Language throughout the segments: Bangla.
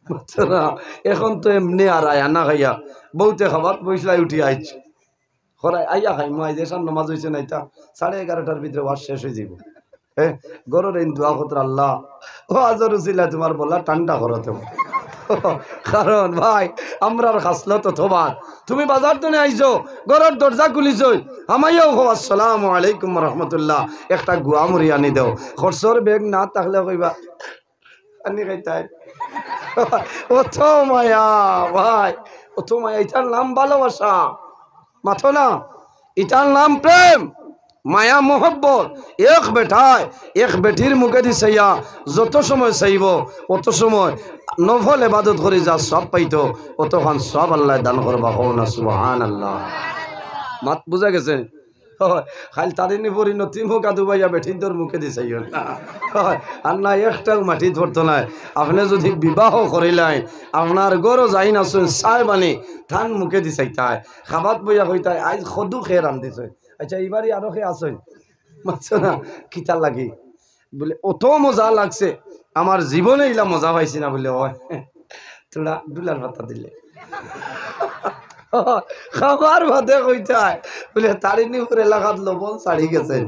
বুঝছো না? এখন তো এমনি আর আয়া না খাইয়া বহুতে খাবার বইসলাই উঠি আইছে খরাই আইয়া খাই মাই যে সার নমাজ হয়েছে না এটা 11:30টার ভিতরে ওয়াজ শেষ হয়ে যাব। হ্যাঁ, গরুর এই দোয়া করতে আল্লাহ ও আজর উচিলা তোমার বলা ঠান্ডা করতে। কারণ ভাই আমরার খাসলত অথবা তুমি বাজার তো আইছো ঘরের দরজা খুলিছই আমাইও হো আসসালামু আলাইকুম রহমতুল্লাহ একটা গুয়া মুড়ি আনি দেও খরচর বেগ না থাকলে কইবা আনি খাইতাই। অত মায়া ভাই, অত মায়া, এটার নাম ভালোবাসা মাথো না, এটার নাম প্রেম মায়া মোহব্বত। এক বেটায় এক বেটির মুখে দি চাইয়া যত সময় চাইব অত সময় নফল ইবাদত করে যা সব পাইতো অতক্ষণ সব আল্লাহ দান করবা। হো না সুবহানাল্লাহ। মাত বুঝা গেছে? খালি তারিনি পরিণতি মুখা দুবাইয়া বেঠিন তোর মুখে দি চাইও না। আর না একটাও মাটি ধরতো নাই। আপনি যদি বিবাহ করিলাই আপনার গরো যাই না চাই বানি ধান মুখে দি চাইতায় খাবাত বইয়া কইতায় আজ সদু খেয়ে রান্ধিছে। আচ্ছা এইবারই আরো খেয়ে আসেন মানছো না কিতা লাগি বলে অত মজা লাগছে আমার জীবনে ইলা মজা পাইছি না বলে হয় তোরা দুলার ভাতা দিলে খাবার ভাতে কইতায় বলে তারিনি উপরে লাগাত লবণ ছাড়ি গেছেন।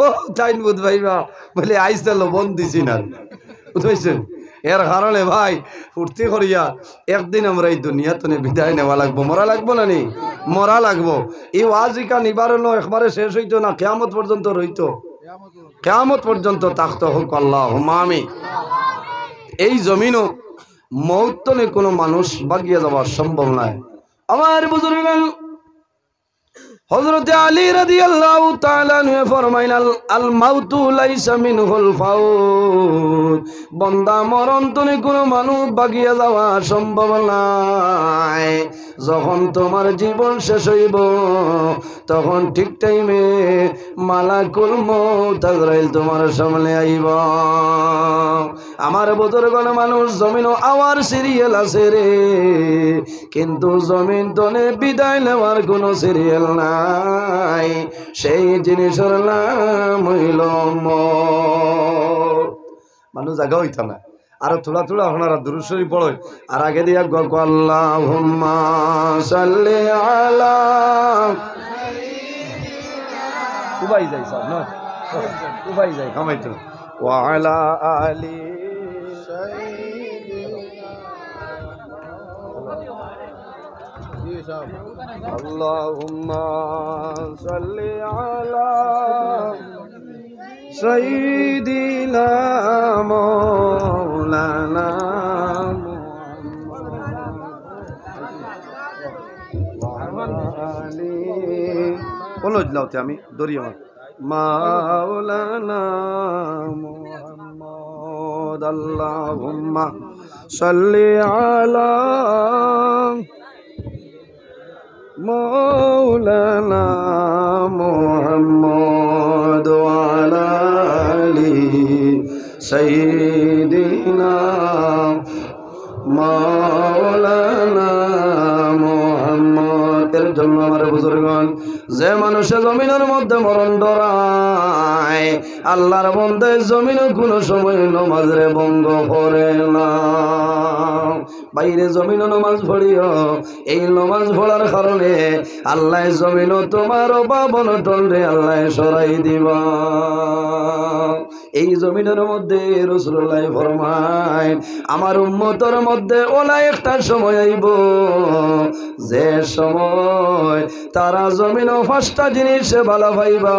ও তাই বুধ ভাইবা বলে আইস লবণ দিছি না বুঝছেন। এর কারণে ভাই ফুর্তি করিয়া একদিন আমরা এই দুনিয়া তো বিদায় নেওয়া লাগবো, মরা লাগবো না নি? মরা লাগবো। এই ওয়াজিকা নিবার হলো একবারে শেষ হইতো না, কিয়ামত পর্যন্ত রইতো, কিয়ামত পর্যন্ত থাকতো। হোক আল্লাহুম্মা আমিন। এই জমিনও মৌতনে কোনো মানুষ বাগিয়ে যাওয়া সম্ভব নয়। আমার বুজুর্গান হযরত আলী রাদিয়াল্লাহু তাআলা আনহু ফরমাইন আল মাউতু লাইসা মিনহুল ফাউত। বান্দা মরণ তনে কোনো মানুষ বাগিয়ে যাওয়া সম্ভব নয়। যখন তোমার জীবন শেষ হইব তখন ঠিক টাইমে মালাকুল মউত আজরাইল তোমার সামনে আইব। আমার বুজুর্গণ মানুষ জমিনও আওয়ার সিরিয়াল আছে রে, কিন্তু জমিন তনে বিদায় নেওয়ার কোনো সিরিয়াল নাই। সেই জিনিসের নাম হইল মওত। মানুষ জায়গা হইতা না। আর থোড়া থোড়া আপনারা দুরূদ শরীফ পড়ো আর আগে দিয়া আল্লাহুম্মা সাল্লি আলা উবাই যাই সব না উবাই যাই কামাইতো ওয়া আলা আলি আল্লাহুম্মা সাল্লি আলা সাইয়্যিদিনা মাওলানা বলো লাউতে আমি দরিয়া মাওলানা মুহাম্মদ। আল্লাহুম্মা সাল্লি আলা মাওলানা মুহাম্মদ ওয়া আলা আলি সাইয়্যিদিনা মাওলানা মুহাম্মদ। এর জন্য আমার বুজুর্গণ যে মানুষের জমিনের মধ্যে মরণ ডরায় আল্লাহর বন্দে জমিনে কোনো সময় নমাজরে ভঙ্গ করে না। বাইরে জমিনও নমাজ পড়িও, এই নমাজ পড়ার কারণে আল্লাহ জমিনও তোমার পাবন টন্ডে আল্লাহ সরাই দিবা। এই জমিনের মধ্যে রাসূলুল্লাহ ফরমায় আমার উম্মতের মধ্যে ওলা একটা সময় আইব যে সময় তারা জমিনও পাঁচটা জিনিস ভালো পাইবা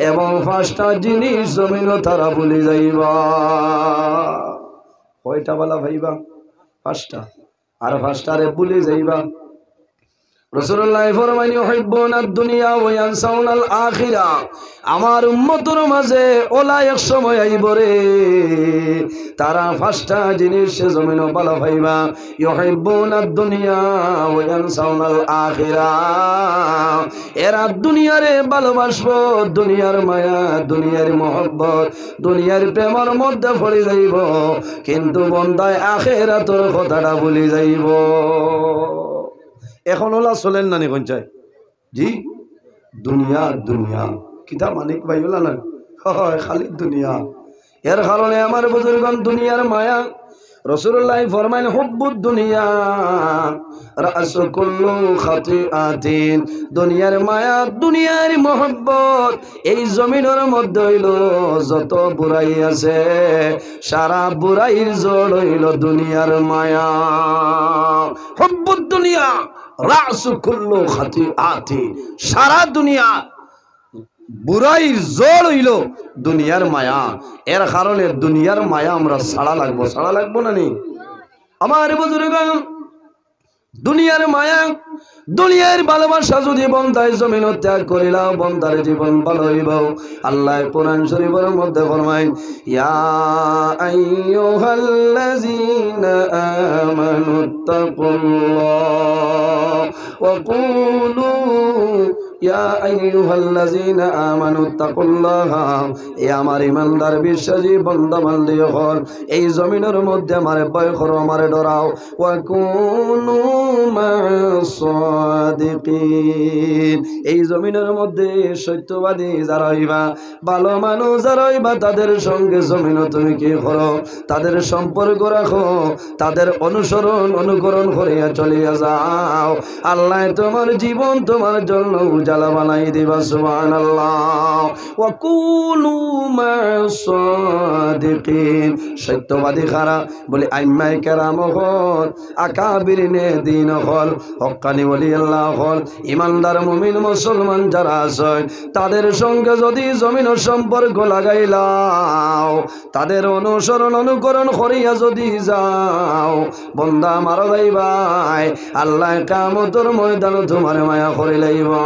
এবং পাঁচটা জিনিস জমিনও তারা ভুলে যাইবা। কয়টা ভালো পাইবা? পাঁচটা। আর পাঁচটারে ভুলে যাইবা। রাসূলুল্লাহ ফরমায় ইউহিব্বুনা দুনিয়া ওয়া ইয়ানসাউনাল আখিরা। আমার উম্মতের মাঝে ওলা এক সময় আইব রে তারা পাঁচটা জিনিস জমিন ভালো পাইবা। ইউহিব্বুনা দুনিয়া ওয়া ইয়ানসাউনাল আখিরা। এরা দুনিয়ারে ভালোবাসবো, দুনিয়ার মায়া, দুনিয়ার মহব্বত, দুনিয়ার প্রেমের মধ্যে পড়ে যাইব, কিন্তু বন্দায় আখিরাতের কথাটা ভুলে যাইব। এখন ওলা চলেন না নি কঞ্চায় জি দুনিয়া দুনিয়া কিতা মানিক ভাই বলা না খালি দুনিয়া। এর কারণে আমার বুজুর্গণ দুনিয়ার মায়া রাসূলুল্লাহ ফরমাইলেন হুব্বুদ দুনিয়া রাসু কুল্লু খাতিআতিন। দুনিয়ার মায়া দুনিয়ার মোহব্বত এই জমিনের মধ্যে হইল যত বুড়াই আছে সারা বুড়াইর জড় হইল দুনিয়ার মায়া। হুব্বুদ দুনিয়া রাসু কুল্লু খাতিআতিন, সারা দুনিয়া বুড়াইর জোর হইল দুনিয়ার মায়া। এর কারণে দুনিয়ার মায়া আমরা ছাড়া লাগবো না নি আমার বুজুর্গণ। দুনিয়ার মায়া দুনিয়ার ভালোবাসা যদি বন্দায় জমিন ত্যাগ করিলাও বন্দার জীবন ভালো হইব। আল্লাহ কোরআন শরীফের মধ্যে ফরমায় ইয়া আইয়ুহাল্লাযীনা আমানুত্তাকুল্লাহ ওয়া কুলু ইয়া আইয়ুহাল্লাযীনা আমানুত্তাকুল্লাহ। এ আমার ইমানদার বিশ্বাসী বান্দা বান্দি হল এই জমিনের মধ্যে আমারে ভয় করো, আমারে ডরাও। ওয়া কুনু মা'আস সাদিকিন, এই জমিনের মধ্যে সত্যবাদী যারা হইবা ভালো মানুষ যারা হইবা তাদের সঙ্গে জমিনও তুমি কি করো তাদের সম্পর্ক রাখো, তাদের অনুকরণ করিয়া চলিয়া যাও। আল্লাহ তোমার জীবন তোমার জন্য উজালা বানাই দিবা। সুবহানাল্লাহ। ওয়া কুনু মা'আস সাদিকিন, সত্যবাদী খারা বলে আইম্মাই কেরাম হল, আকাবিরিনে দিন হল, হক্কানি ওলি আল্লাহ হল, ইমানদার মুমিন মুসলমান যারা আছে তাদের সঙ্গে যদি জমিন সম্পর্ক লাগাইলাও তাদের অনুকরণ করিয়া যদি যাও বন্দা মারা যাইবাই আল্লাহ কিয়ামতের ময়দানে তোমার মায়া করে লইবা।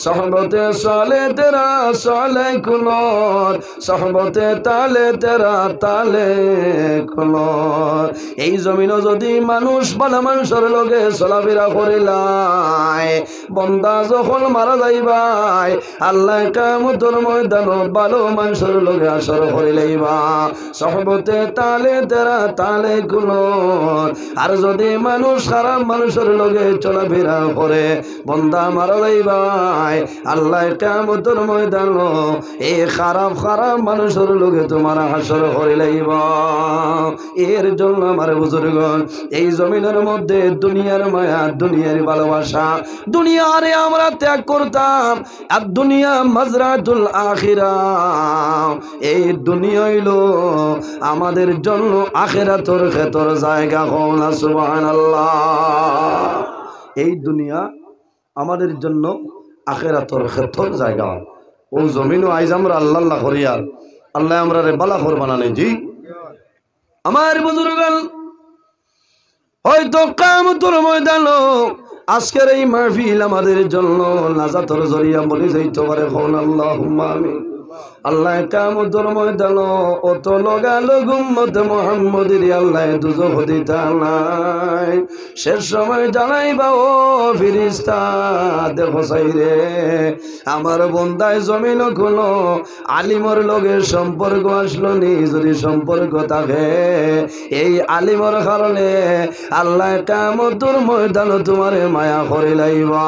সহবতে সালে তেরা সালে কুলর, সহবতে তালে তেরা তালে কুলর। এই জমিন যদি মানুষ ভালো মানুষের লগে চলাফেরা করিলাই বন্দা যখন মারা যাইবাই আল্লাহ কিয়ামতের ময়দানে ভালো মানুষের লগে আসর করে লইবা। সহবতে তালে তেরা তালে কুলর। আর যদি মানুষ খারাপ মানুষের লগে চলাফেরা করে বন্দা মারা যাইবাই আল্লাহ কিয়ামতের ময়দানে এই খারাপ মানুষের লগে তোমার হাসর করে লইবা। এর জন্য আমার বুজুর্গণ এই জমিনের মধ্যে দুনিয়ার মায়া দুনিয়ার ভালোবাসা দুনিয়ারে আমরা ত্যাগ করতাম। আর দুনিয়া মাজরাতুল আখিরাহ, এই দুনিয়া হইল আমাদের জন্য আখিরাতের ক্ষেত্র জায়গা। হল সুবহানাল্লাহ। এই দুনিয়া আমাদের জন্য আখিরাতের ক্ষেত্র জায়গা। ও জমিনও আইজ আমরা আল্লাহ করিয়া আল্লাহ আমরা রে বালা করবানা নেই। জি আমার বুজুর্গণ হয়তো কিয়ামতের ময়দানে আজকের এই মাহফিল আমাদের জন্য নাজাতের জরিয়া বলে যাইতে পারে। হন আল্লাহুম্মা আমিন। আল্লাহ কিয়ামতের ময়দানে অত লগালগ উম্মত মুহাম্মদের আল্লাহ দুজখ দিতা নাই। শেষ সময় জানাইবা ও ফেরেশতা দেখো সাইরে আমার বন্দায় জমিন কোনো আলিমর লগে সম্পর্ক আসলো নি, যদি সম্পর্ক থাকে এই আলিমর কারণে আল্লাহ কিয়ামতের ময়দানে তোমারে মায়া করে লাইবা।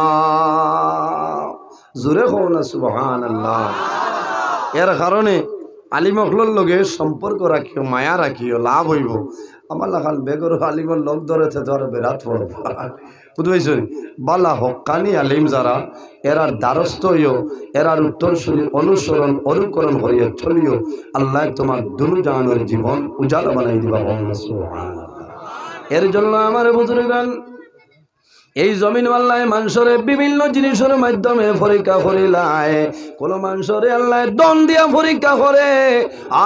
জোরে কও না সুবহানাল্লাহ। এর কারণে আলিমকলর লগে সম্পর্ক রাখিও মায়া রাখিও লাভ হইব। আমার লাগাল বেগর আলিমর লগ ধরেছে ধর বিরাট পড়ব বুঝতে বালা হক্কানি আলিম যারা এরার দ্বারস্থ হইও, এরার উত্তরসূরি অনুকরণ করিয়া চলিও। আল্লাহ তোমার দুনু জাহানের জীবন উজালা বানাই দিবা। এর জন্য আমার বুজুর্গান এই জমিন আল্লাহ মানুষের বিভিন্ন জিনিসের মাধ্যমে পরীক্ষা করিলায়। কোন মানুষের আল্লাহ দন দিয়া পরীক্ষা করে,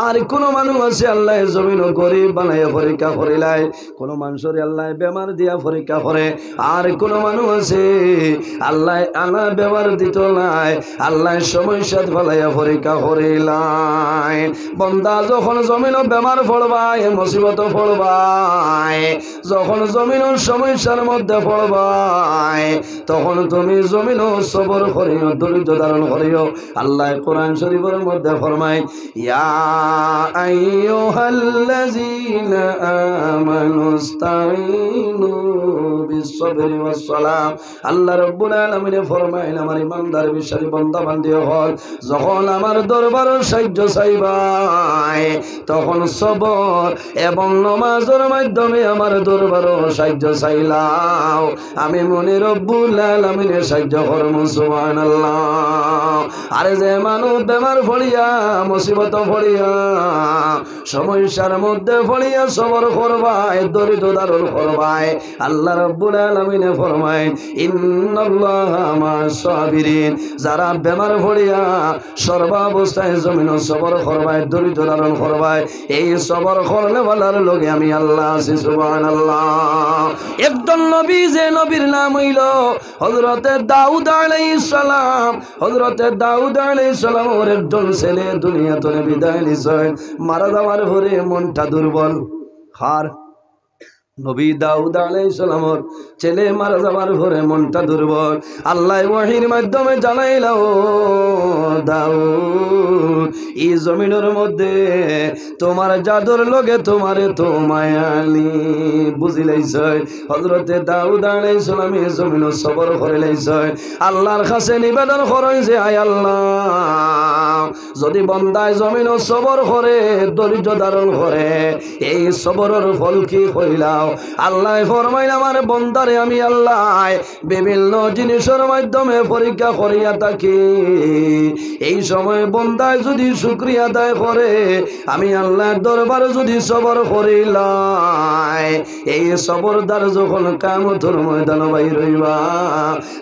আর কোন মানুষ আছে আল্লাহ জমিন গরিব বানাইয়া পরীক্ষা করিলায়। কোন মানুষের আল্লাহ বেমার দিয়া পরীক্ষা করে, আর কোন মানুষ আছে আল্লাহ আনা বেমার দিত নাই আল্লাহ সমস্যা ফেলাইয়া পরীক্ষা করিলায়। বন্দা যখন জমিন বেমার পড়বায় মুসিবত পড়বায়, যখন জমিনের সমস্যার মধ্যে পড়বা চায় তখন তুমি জমিনও সবর করিও, ধৈর্য ধারণ করিও। আল্লাহ কোরআন শরীফের মধ্যে ফরমায়, ইয়া আইয়ুহাল্লাযীনা আমানুস্তাঈনু বিস-সাবরি ওয়াস-সালাহ। আল্লাহ রাব্বুল আলামিন ফরমায়, আমার ইমানদার বিশ্বাসী বান্দা বান্দি হল, যখন আমার দরবারে সাহায্য চাইবাই তখন সবর এবং নামাজের মাধ্যমে আমার দরবারে সাহায্য চাইলাও, আমি মনে রব্বুল আলামিনের সাহায্য করব। সুবহানাল্লাহ। আরে যে মানুষ বেমার পড়িয়া, মুসিবত পড়িয়া, সমস্যার মধ্যে পড়িয়া সবর করবাই, দরিদ্র ধারণ করবাই, আল্লাহ রাব্বুল আলামিন ফরমায়, ইন্নাল্লাহা মা'আস-সাবিরিন। যারা বেমার পড়িয়া সর্বাবস্থায় জমিন সবর করবাই, দরিদ্র ধারণ করবাই, এই সবর করলে বলার লগে আমি আল্লাহ আছি। সুবহানাল্লাহ। একজন নবী, যে নবীর নাম হইল হযরতে দাউদ আলাইহিস সালাম। হযরতে দাউদ আলাইহিস সালামের একজন ছেলে দুনিয়া থেকে বিদায় নিছে, মারা যাওয়ার পরে মনটা দুর্বল। হার নবী দাউদ আলাইহিস সালামের ছেলে মারা যাওয়ার পরে মনটা দুর্বল। আল্লাহ ওহীর মাধ্যমে জানাইল, ও দাউদ, এই জমিনের মধ্যে তোমার জাদুর লগে তোমারে তো মায়ালি বুঝিলাইছে। হযরতে দাউদ আলাইহিস সালাম এই জমিন সবর করে লাইছে, আল্লাহর কাছে নিবেদন করেন যে, আয় আল্লাহ, যদি বান্দায় জমিন সবর করে, ধৈর্য ধারণ করে, এই সবরের ফল কি হইলাও? আল্লাহ ফরমাইল, আমার বান্দারে আমি আল্লাহ বিভিন্ন জিনিসের মাধ্যমে পরীক্ষা করিয়া থাকি। এই সময় বান্দায় যদি শুকরিয়া আদায় করে, আমি আল্লাহর দরবারে যদি সবর করিলাই, এই সবর দ্বার যখন কিয়ামতের ময়দানে বাইর হইবা,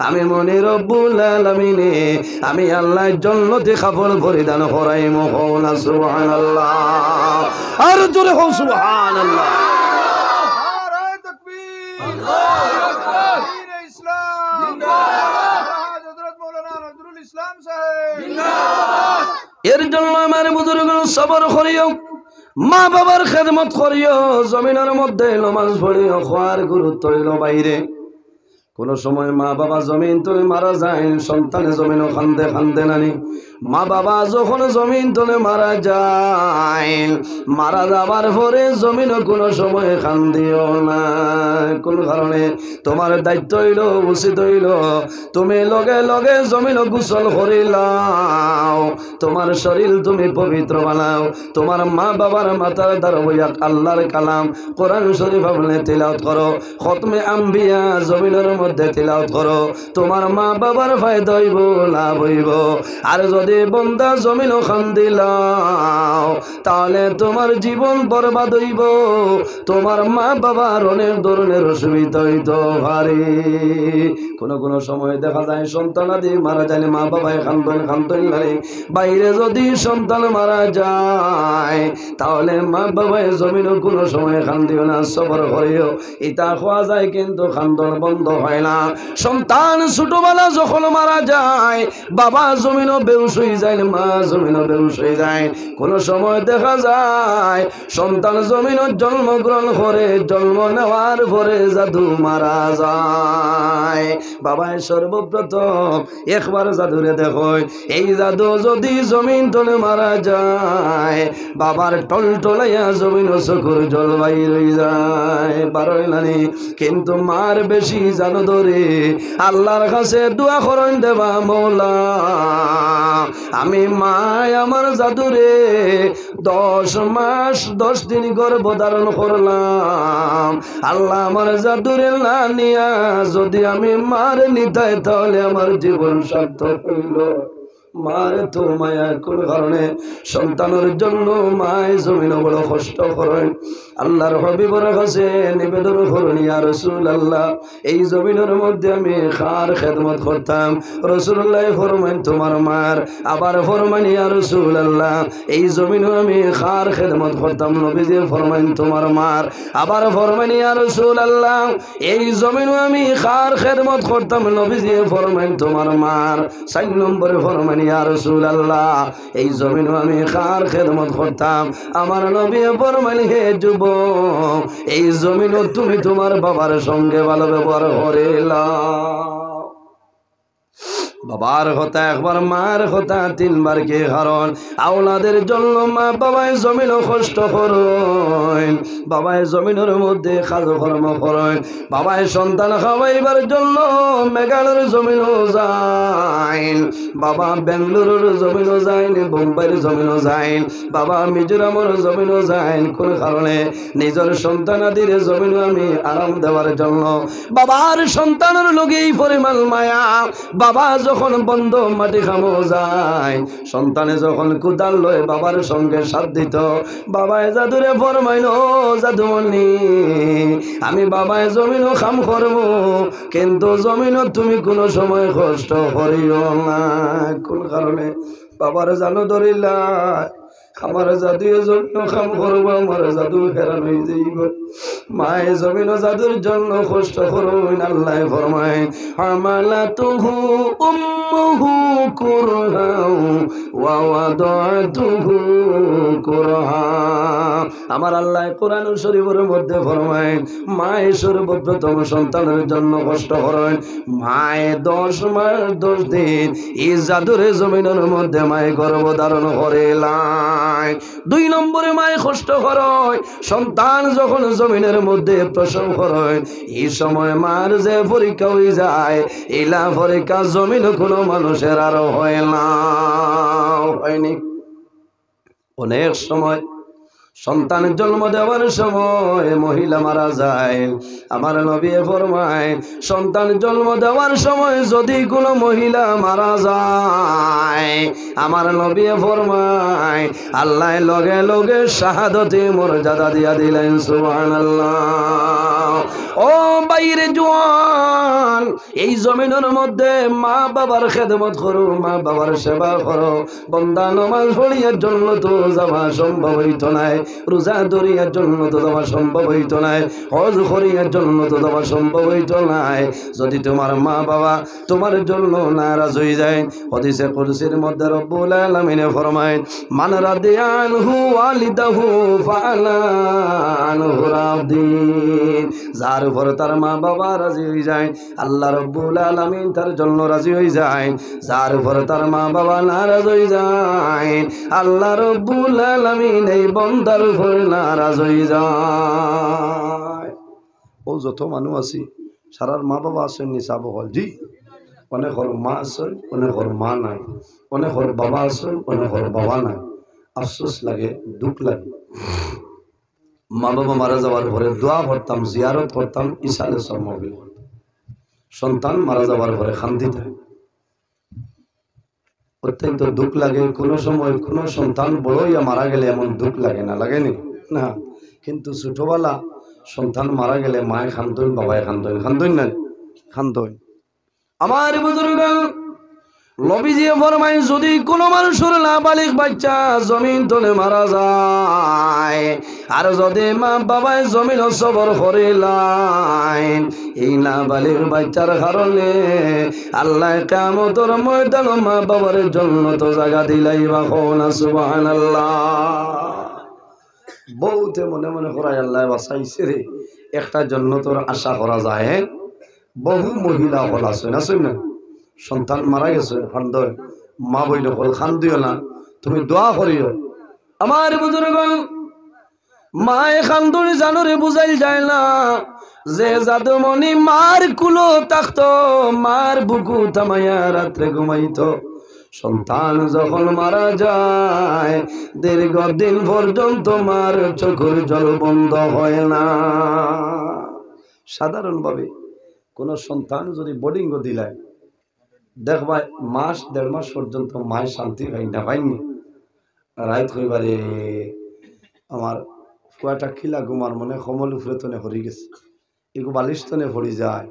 আমি মনে রব্বুল আলামিনে আমি আল্লাহ জান্নাতে কাপড় পরিধান করাইম। হওনা সুবহানাল্লাহ। আর জোরে হও সুবহানাল্লাহ। এর জন্য আমার বুজুর্গ সবর করিও, মা বাবার খেদমত করিও, জমিনের মধ্যে নামাজ পড়িও। খোয়ার গুরুত্ব হইল বাইরে। কোন সময় মা বাবা জমিন তলে মারা যায়, সন্তানে জমিনও খান্দে খান্দে নানি। মা বাবা যখন জমিন তলে মারা যায়, মারা যাবার পরে জমিনও কোনো সময় খান্দিও না। কোন কারণে? তোমার দায়িত্ব হইল, উচিত হইল, তুমি লগে লগে জমিন গোসল করিলাও, তোমার শরীর তুমি পবিত্র বানাও, তোমার মা বাবার মাথার দ্বার হইয়া আল্লাহর কালাম কোরআন শরীফ আপনি তিলাওয়াত করো, খতমে আম্বিয়া জমিনের মধ্যে তিলাওয়াত করো, তোমার মা বাবার ফায়দা হইব, লাভ হইব। আর যদি বন্দা জমিনও খান্দিলাও, তাহলে তোমার জীবন বরবাদ হইব, তোমার মা বাবার অনেক ধরনের অসুবিধা হইতে পারে। কোন সময় দেখা যায় সন্তান আদি মারা যায়, মা বাবায় খান্তন লাগে। বাইরে যদি সন্তান মারা যায়, তাহলে মা বাবায় জমিনও কোনো সময় খান্দিও না, সবর করিও। ইটা খোয়া যায় কিন্তু খান্দন বন্ধ হয় না। সন্তান ছোটবেলা যখন মারা যায়, বাবা জমিনও বেহুশ হয়ে যায়, মা জমিনও বেহুশ হয়ে যায়। কোন সময় দেখা যায় সন্তান জমিনও জন্মগ্রহণ করে, জন্ম নেওয়ার পরে জাদু মারা যায়। বাবায় সর্বপ্রথম একবার জাদুরে দেখো, এই জাদু যদি জমিন তলে মারা যায়, বাবার টলটলাইয়া জমিন চকুর জল বাইর হয়ে যায়, বারোই নানি। কিন্তু মার বেশি জানো ধরে আল্লাহর কাছে দোয়া করেন, দেবা মৌলা, আমি মায় আমার জাদুরে 10 মাস 10 দিন গর্ভধারণ করলাম, আল্লাহ আমার জাদুরে না নিয়া যদি আমি মার নিতাই, তাহলে আমার জীবন সার্থক হইল। মার তো মায়া কোন কারণে সন্তানের জন্য মায় জমিন বড় কষ্ট করেন। আল্লাহর হাবিবের কাছে নিবেদন করুন, ইয়া রাসূলুল্লাহ, এই জমিনের মধ্যে আমি খার খেদমত করতাম। রাসূলুল্লাহ ফরমান, তোমার মার। আবার ফরমান, ইয়া রাসূলুল্লাহ, এই জমিনে আমি খার খেদমত করতাম। নবীজি ফরমান, তোমার মার। আবার ফরমান, ইয়া রাসূলুল্লাহ, এই জমিনে আমি খার খেদমত করতাম। নবীজি ফরমান, তোমার মার। 4 নম্বরে ফরমান, ইয়া রাসূলুল্লাহ এই জমিনও আমি কার খেদমত করতাম? আমার নবী ফরমাইলেন হে যুবক এই জমিনও তুমি তোমার বাবার সঙ্গে ভালো ব্যবহার করিলা। বাবার কথা একবার, মার কথা তিনবার, কে কারণ আওলাদের জন্য মা বাবায় জমিনও কষ্ট করেন, বাবায় জমিনের মধ্যে কাজ কর্ম করেন, বাবায় সন্তান খাওয়াইবার জন্য মেঘালয়ের জমিনও যায়, বাবা বেঙ্গালুরুর জমিনও যায়, বোম্বাইয়ের জমিনও যায়, বাবা মিজোরামের জমিনও যায়। কোন কারণে? নিজের সন্তানাদের জমিনও আমি আরাম দেওয়ার জন্য। বাবার সন্তানের লোকে এই পরিমাণ মায়া। বাবা যখন বন্ধ মাটি খামো যায়, সন্তানে যখন কুদাল লয় বাবার সঙ্গে সাথ দিত, বাবায় জাদুরে ফরমাইল জাদুমণি আমি বাবায় জমিনও খাম করব, কিন্তু জমিনও তুমি কোনো সময় কষ্ট করিও না। কোন কারণে? বাবার জানো ধরিলা আমার জাদুয়ে জন্য কাম করবো, আমার জাদু হেরান হয়ে যাইব। মায়ে জমিন জাদুর জন্য কষ্ট করবেন। আল্লাহ ফরমায় হামালাতুহু উম্মুহু কুরহাও ওয়া ওয়াদাতুহু কুরহা। আমার আল্লাহ কোরআন শরীফের মধ্যে ফরমায় মায়ে সর্বপ্রথম সন্তানের জন্য কষ্ট করেন। মায়ে 10 মাস 10 দিন এই জাদুরে জমিনের মধ্যে মায়ে গর্ভধারণ করেলাম। 2 নম্বরে মায়ে কষ্ট করেন সন্তান যখন জমিনের মধ্যে প্রসব করেন, এই সময় মার যে পরীক্ষা হয়ে যায়, এলা পরীক্ষা জমিন কোনো মানুষের আরো হয় না, হয়নি। অনেক সময় সন্তান জন্ম দেওয়ার সময় মহিলা মারা যায়। আমার নবী ফরমায় সন্তান জন্ম দেওয়ার সময় যদি কোনো মহিলা মারা যায়, আমার নবী ফরমায় আল্লাহ লগে লগে শাহাদতে মর্যাদা দিয়া দিলেন। সুবহানাল্লাহ। ও বাইরে জওয়ান, এই জমিনের মধ্যে মা বাবার খেদমত করো, মা বাবার সেবা করো। বন্দা নামাজ পড়িয়ার জন্য তো যাওয়া সম্ভব হইত নাই, রোজা ধরিয়ার জন্য তো যাওয়া সম্ভব হইত নাই, হজ করিয়ার জন্য তো যাওয়া সম্ভব হইত নাই, যদি তোমার মা বাবা তোমার জন্য নারাজ হয়ে যায়। হাদিসে কুদসির মধ্যে রব্বুল আলামিন ফরমায় মান রাদিয়ানহু ওয়ালিদাহু ফাআলা আনহু রাদিন। যার উপর তার মা বাবা রাজি হয়ে যায় আল্লাহ রব্বুল আলামিন তার জন্য রাজি হয়ে যায়। যার উপর তার মা বাবা নারাজ হয়ে যায় আল্লাহ রব্বুল আলামিন এই বান্দার উপর নারাজ হয়ে যায়। ও যত মানুষ আছি সারার মা বাবা আছেন নিসাব হল জি, অনেকর মা আছেন, অনেকর মা নাই, অনেকর বাবা আছেন, অনেকর বাবা নাই। আফসোস লাগে, দুঃখ লাগে। মা বাবা মারা যাওয়ার পরে দোয়া করতাম, জিয়ারত করতাম, ইসালে সম্মবিল। সন্তান মারা যাওয়ার পরে খান্দি থাকে, অত্যন্ত দুঃখ লাগে। কোনো সময় কোনো সন্তান বড়ইয়া মারা গেলে এমন দুঃখ লাগে না, লাগেনি না? কিন্তু ছোটবেলা সন্তান মারা গেলে মায়ে খান্দইন, বাবায় খান্দইন, খান্দইন না খান্দইন। আমার বুজুর্গগণ নবীজি ফরমায় যদি কোনো মানুষের নাবালিগ বাচ্চা জমিন তলে মারা যায়, আর যদি মা বাবায় জমিন সবর করিলেন, এই নাবালিগ বাচ্চার কারণে আল্লাহ কিয়ামতের ময়দানে মা বাবার জন্য তো জায়গা দিলাইবা। কোনা সুবহানাল্লাহ। বহুতে মনে মনে করায় আল্লাহ বাঁচাইছে রে, একটা জান্নাতের আশা করা যায়। বহু মহিলা হল আছে না, শুন সন্তান মারা গেছে খান্দয়, মা বইল হল খান্দিও না, তুমি দোয়া করিও। আমার বুজুর্গগণ মায়ে খান্দুনি জানুরে বুঝাইল যায় না যে জাদুমণি মার কুলো থাকতো, মার বুকু থামাইয়া রাত্রে ঘুমাইতো। সন্তান যখন মারা যায় দীর্ঘদিন পর্যন্ত মার চোখের জল বন্ধ হয় না। সাধারণভাবে কোন সন্তান যদি বোর্ডিং দিলায় দেখবা মাস 1.5 মাস পর্যন্ত মায়ের শান্তি হয় না, পাইনি রাত হইবারে আমার কয়টা খিলা ঘুমার মনে কমল উপরে তনে হরি গেছে, এগু বালিশ তনে হরি যায়,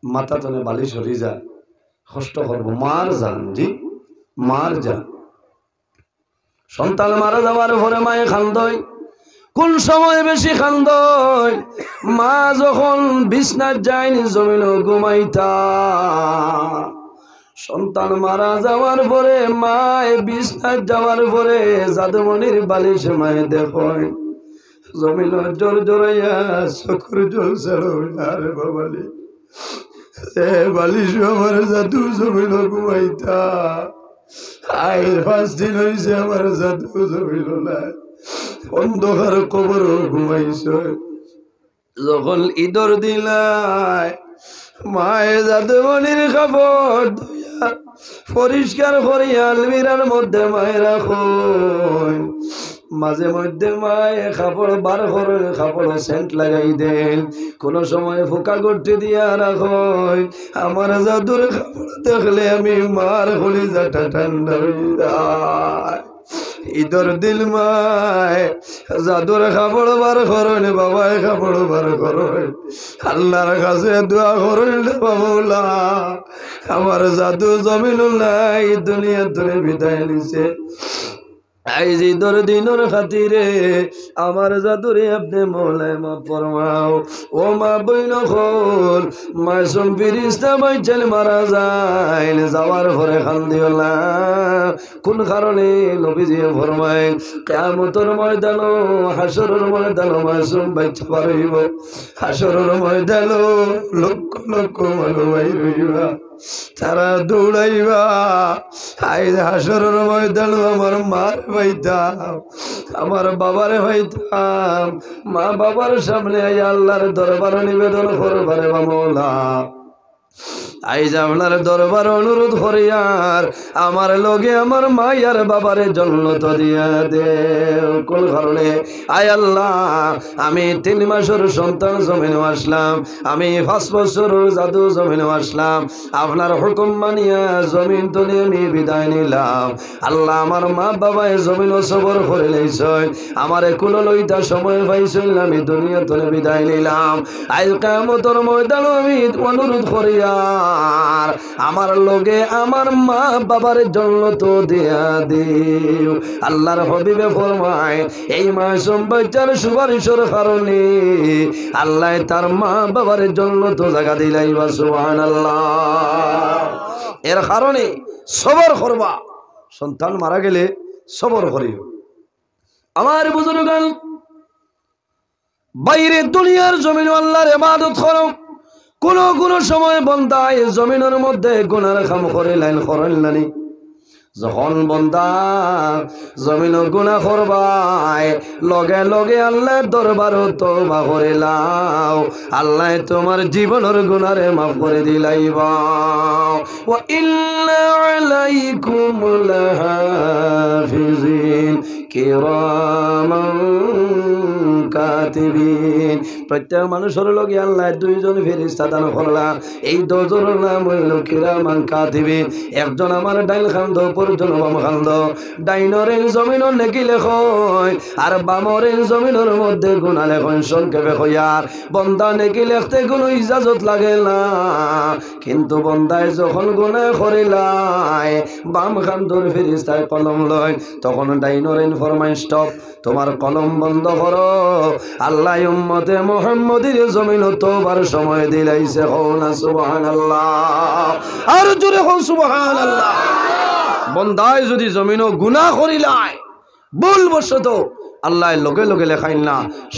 মাথা তনে বালিশ হরি যায়, কষ্ট করবো। মার যান জি, মার যান। সন্তান মারা যাওয়ার পরে মায়ে খান্দয়। কোন সময় বেশি খান্দয়? মা যখন বিছনার যায়নি জমিন ঘুমাইতা, সন্তান মারা যাওয়ার পরে মায় বিছনায় যাওয়ার পরে জাদুমণির বালিশ মায়ে দেখো জমিন জোর জোরাইয়া চকুর জল ছাড়ো আর বাবালি সে বালিশ আমার জাদু জমিল ঘুমাইতা আই 5 দিন হইছে আমার জাদু জমিল না অন্ধকার কবর ঘুমাইছ যখন ঈদর দিলায় মায়ে জাদুমণির কাপড় ধুইয়া পরিষ্কার করিয়া আলমিরার মধ্যে মায়ে রাখো মাঝে মধ্যে মায়ে কাপড় বার করে কাপড় সেন্ট লাগাই দেন কোন সময় ফুকা করতে দিয়া রাখো আমার জাদুর কাপড় দেখলে আমি মার কলিজাটা ঠান্ডা হয়ে যায় ঈদর দিল মায় জাদুর কাপড় বার করেন বাবায় কাপড় বার করেন আল্লাহর কাছে দোয়া করেন বাবুলা আমার জাদু জমিনুল নাই দুনিয়া ধরে বিদায় নিছে আইজ ঈদর দিনের খাতিরে আমার জাদুরে আপনি মৌলায় মা ফরমাও ও মা বইন খোল মাসুম ফিরিস্তা বাইচাল মারা যায় যাওয়ার পরে খান্দিওলা কোন কারণে নবীজি ফরমায় কিয়ামতের ময়দানো হাসরের ময়দানো মাসুম বাইচা পারইব হাসরের ময়দানো লক্ষ লক্ষ মানুষ বাইরইবা তারা দৌড়াইবা আইজ হাসরের ময়দানো আমার মার ভাইতাম আমার বাবারে ভাইতাম মা বাবার সামনে আইয়া আল্লাহর দরবার নিবেদন করবারে মাওলা আইজ আপনার দরবার অনুরোধ করিয়ার আমার লগে আমার মায়ার বাবারে জন্নত দিয়া দে কোন কারণে আয় আল্লাহ আমি 3 মাসের সন্তান জমিনে আসলাম আমি 5 বছরের জাদু জমিনে আসলাম আপনার হুকুম মানিয়া জমিন তলে আমি বিদায় নিলাম আল্লাহ আমার মা বাবায় জমিন সবর করে লইছেন আমারে কুল লইতা সময় পাইছেন আমি দুনিয়া তলে বিদায় নিলাম আজ কিয়ামতের ময়দানে আমি অনুরোধ করিয়া আমার লগে আমার মা বাবার জন্নত দিয়া দিও আল্লাহর হাবিবে ফরমায় এই মাসুম বাচ্চার সুপারিশের কারণে আল্লাহ তার মা বাবার জন্নত জায়গা দিলাইবা সুবহানাল্লাহ এর কারণে সবর করবা সন্তান মারা গেলে সবর করিও আমার বুজুর্গান বাইরে দুনিয়ার জমিন আল্লাহর ইবাদত করো কোন সময় বন্দায় জমিনের মধ্যে গুনার কাম করে লাইন করেন যখন বন্দা জমিন গুনাহ করবাই লগে লগে আল্লাহর দরবারে তওবা করে লাও আল্লাহ তোমার জীবনের গুনারে মাফ করে দিলাইবা ওয়া ইল্লা আলাইকুম লাহাফিজিন কিরামান কাতিবিন প্রত্যেক মানুষের লগে আল্লাহ 2 জন ফেরেশতা দান করলাম এই 2 জনের নাম হইল কিরামান কাতিবিন একজন আমার ডাইল খান্দ পরজন বাম খান্দ ডাইনরের জমিনের নেকি লেখয় আর বামরের জমিনের মধ্যে গুনাহ লেখয় সংক্ষেপে কইয়ার বন্দা নেকি লিখতে কোনো ইজাজত লাগে না কিন্তু বন্দায় যখন গুনাহ করিলাই বাম খান্দর ফেরেশতায় কলম লয় তখন ডাইনরের ফরমায় স্টপ তোমার কলম বন্ধ করো আল্লাহ উম্মতে মুহাম্মদের জমিন তওবার সময় দিলাইছে হও না সুবহানাল্লাহ আর জোরে হও সুবহানাল্লাহ বন্দায় যদি জমিনও গুনাহ করিলাই ভুলবশত আল্লাহ লগে লগে লেখাইল না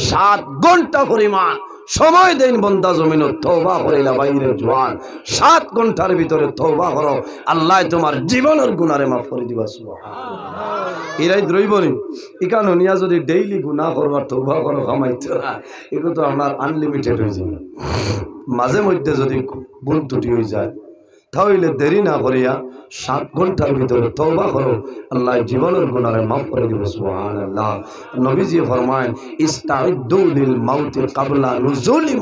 7 ঘন্টা পরিমাণ সময় দেন বন্দা জমিনও তওবা করিলা বাইরে জওয়ান 7 ঘন্টার ভিতরে তওবা করো আল্লাহ তোমার জীবনের গুনারে মাফ করে দিবা সুবহানাল্লাহ এরাই দ্রৈবনি ইকান হনিয়া যদি ডেইলি গুনাহ করবার তওবা করো কামাইতে এগুলো তো আপনার আনলিমিটেড হয়ে যাবে মাঝে মধ্যে যদি ভুল ত্রুটি হয়ে যায় তাহলে দেরি না করিয়া 7 ঘন্টার ভিতরে তওবা করো আল্লাহ জীবনের গুনারে মাফ করে দিবে সুবহানাল্লাহ নবীজি ফরমায় ইস্তাইদু লিল মাউত ক্বাবলা নুজুলি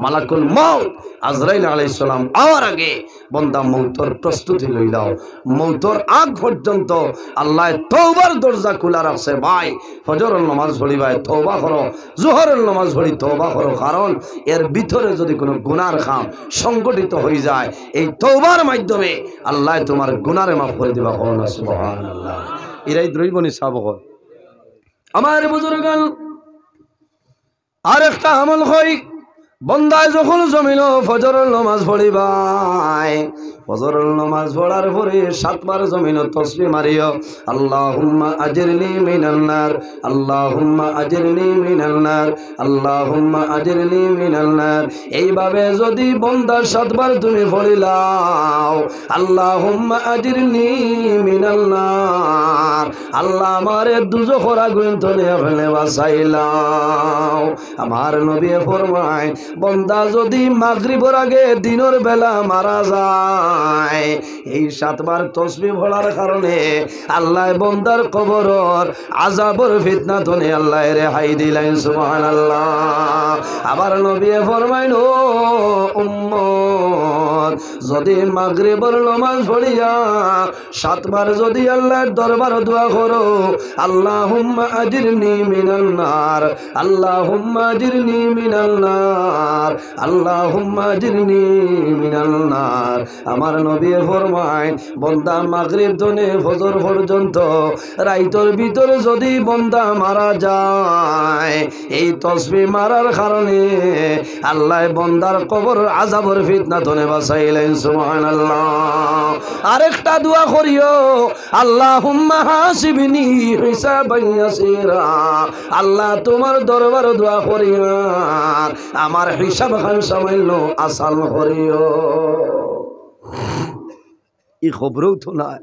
মালাকুল মাউত আজরাইল আলাইহিস সালাম আওয়ার আগে বান্দা মউতের প্রস্তুতি লইলাও মউতের আগ পর্যন্ত আল্লাহ তওবার দরজা খোলা রাখছে ভাই ফজরের নামাজ পড়ি ভাই তওবা করো যোহরের নামাজ পড়ি তওবা করো কারণ এর ভিতরে যদি কোনো গুনার কাম সংগঠিত হয়ে যায় এই তওবার মাধ্যমে আল্লাহ তোমার গুনারে মাফ করে দিবা কোনা সুবহানাল্লাহ এরাই দ্রৈবনি সাবক আমার বুজুর্গান আরেকটা আমল হয় বন্দায় যখন জমিল ফজরের নামাজ পড়িবাই, ফজরের নামাজ পড়ার পরে 7 বার জমিন তসবিহ মারিও, আল্লাহুম্মা আজিরনি মিনান নার, আল্লাহুম্মা আজিরনি মিনান নার, আল্লাহুম্মা আজিরনি মিনান নার। এইভাবে যদি বন্দা 7 বার তুমি পড়িলাও, আল্লাহুম্মা আজিরনি মিনান নার, আল্লাহ আমারে দুজখের আগুন থেকে ফেলে বাঁচাইলাও। আমার নবী ফরমায় বন্দা যদি মাগরিবের আগে দিনের বেলা মারা যায়, এই 7 বার তসবিহ পড়ার কারণে আল্লাহ বন্দার কবরের আযাবের ফিতনা থেকে আল্লাহ রেহাই দিলেন। সুবহানাল্লাহ। আবার নবী ফরমাইল ও উম্মত, যদি মাগরিবের নামাজ পড়িয়া 7 বার যদি আল্লাহর দরবারে দোয়া করো, আল্লাহুম্মা আজিরনি মিনান নার, আল্লাহুম্মা আজিরনি মিনান নার, আল্লাহুম্মা আজিরনি মিনান নার। আমার নবী ফরমায় বন্দা মাগরিব থেকে ফজর পর্যন্ত রাইতের ভিতরে যদি বন্দা মারা যায়, এই তসবিহ মারার কারণে আল্লাহ বন্দার কবর আযাবের ফিতনা থেকে বাঁচাইলেন। সুবহানাল্লাহ। আরেকটা দোয়া করিও, আল্লাহুম্মা হাসিবনি হিসাবান ইয়াসিরা, আল্লাহ তোমার দরবার দোয়া করিও আমার হিসাব খান সামান্য আসান করিও। ই খবরও তো নাই।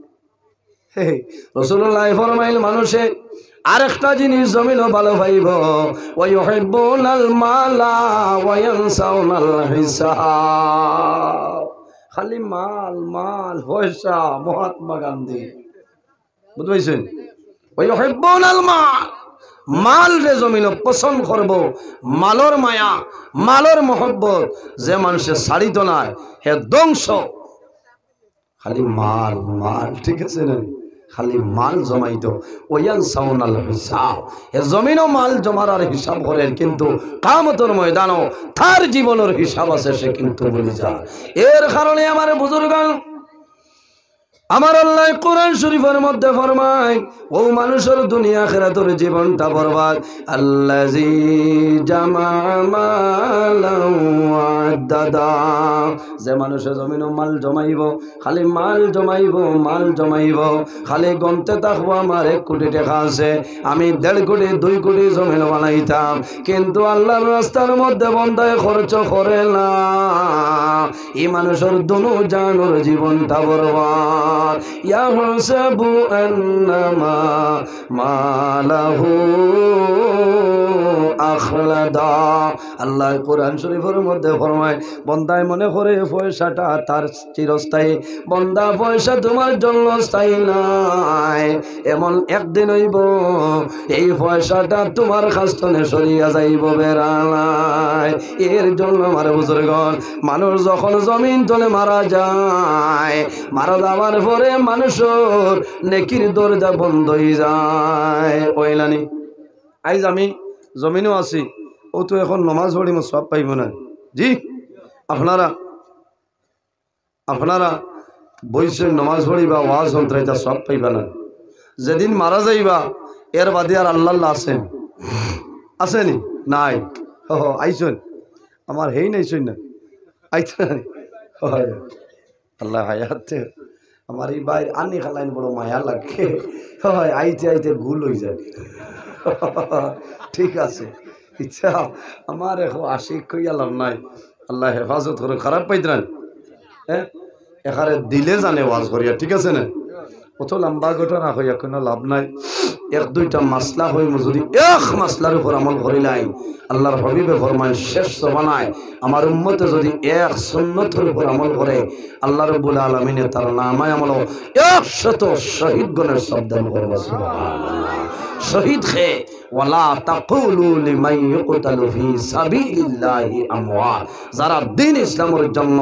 রাসূলুল্লাহ ফরমাইল মানুষে আরেকটা জিনিস জমিনও ভালো পাইব, ওয়া ইউহিব্বুনাল মালা ওয়া ইয়ানসাউনাল হিসাব। খালি মাল মাল পয়সা, মহাত্মা গান্ধী বুঝবেন। ওয়া ইউহিব্বুনাল মাল, মাল রে জমিন পছন্দ করব, মালর মায়া মালর মহব্বত যে মানুষের ছাড়িত নাই হে ধ্বংস। খালি মাল মাল, ঠিক আছে না? খালি মাল জমাইতো, ওয়ান সাউনাল হিসাব, এ জমিনও মাল জমার আর হিসাব করে, কিন্তু কিয়ামতের ময়দানও তার জীবনের হিসাব আছে, সে কিন্তু ভুলে যায়। এর কারণে আমার বুজুর্গগণ, আমার আল্লাহ কোরআন শরীফের মধ্যে ফরমায়, ও মানুষের দুনিয়া আখিরাতের জীবনটা বরবাদ। আল্লাযী জামা মালান ওয়া আদ্দাদা, যে মানুষে জমিন মাল জমাইব, খালি মাল জমাইব মাল জমাইব, খালি গন্তে থাকবো আমার 1 কোটি টাকা আছে, আমি 1.5 কোটি 2 কোটি জমিন বানাইতাম, কিন্তু আল্লাহর রাস্তার মধ্যে বন্দায় খরচ করে না, এই মানুষের দুনো জানোর জীবনটা বরবাদ। ইয়াহসাবু আন্নামা মালাহু আখলাদা, আল্লাহ কোরআন শরীফের মধ্যে ফরমায় বন্দায় মনে করে পয়সাটা তার চিরস্থায়ী। বন্দা পয়সা তোমার জন্য স্থায়ী নাই, এমন একদিন হইব এই পয়সাটা তোমার কাছ থেকে সরিয়া যাইব বেড়ালায়। এর জন্য আমার বুজুর্গণ, মানুষ যখন জমিন তলে মারা যায়, মারা যাওয়ার পরে মানুষের নেকির দরজা বন্ধ হয়ে যায়। ওইলানি আইজ আমি জমিনও আছি, ও তো এখন নমাজ পড়ি সব পাইব না। জি, আপনারা বইছে নমাজ পড়িবা, ওয়াজ যন্ত্রাইতা সব পাইবা না। যেদিন মারা যাইবা এর বাদে আর আল্লাহ আছেন? আসেনি? নাই। আইসন আমার হেই নাইছই না, আইত আল্লাহ হায়াতে আমার এই বাইর আনি খালাইন বড় মায়া লাগে, আইতে আইতে ভুল হয়ে যায়। ঠিক আছে, ইচ্ছা আমার এখন আশিক কইয়ালাম নাই, আল্লাহ হেফাজত করে। খারাপ পাইতেন হ্যাঁ, এখানে দিলে জানে ওয়াজ করিয়া, ঠিক আছে না? কত লম্বা ঘটনা হইয়া কোনো লাভ নাই। 1-2টা মাসলা হই, যদি এক মাসলার উপর আমল করিলাই, আল্লাহর হাবিবে ফরমান শেষ জমানায় আমার উম্মতে যদি এক সুন্নতের উপর আমল করে, আল্লাহ রাব্বুল আলামিনে তার নামায় আমল 100 শহীদগণের শব্দ করবে। সুবহানাল্লাহ। শহীদ খে ওয়ালা তাকুলু লিমান ইউকতালু ফি সাবিলিল্লাহি আমওয়াত, যারা দ্বীন ইসলামের জন্য,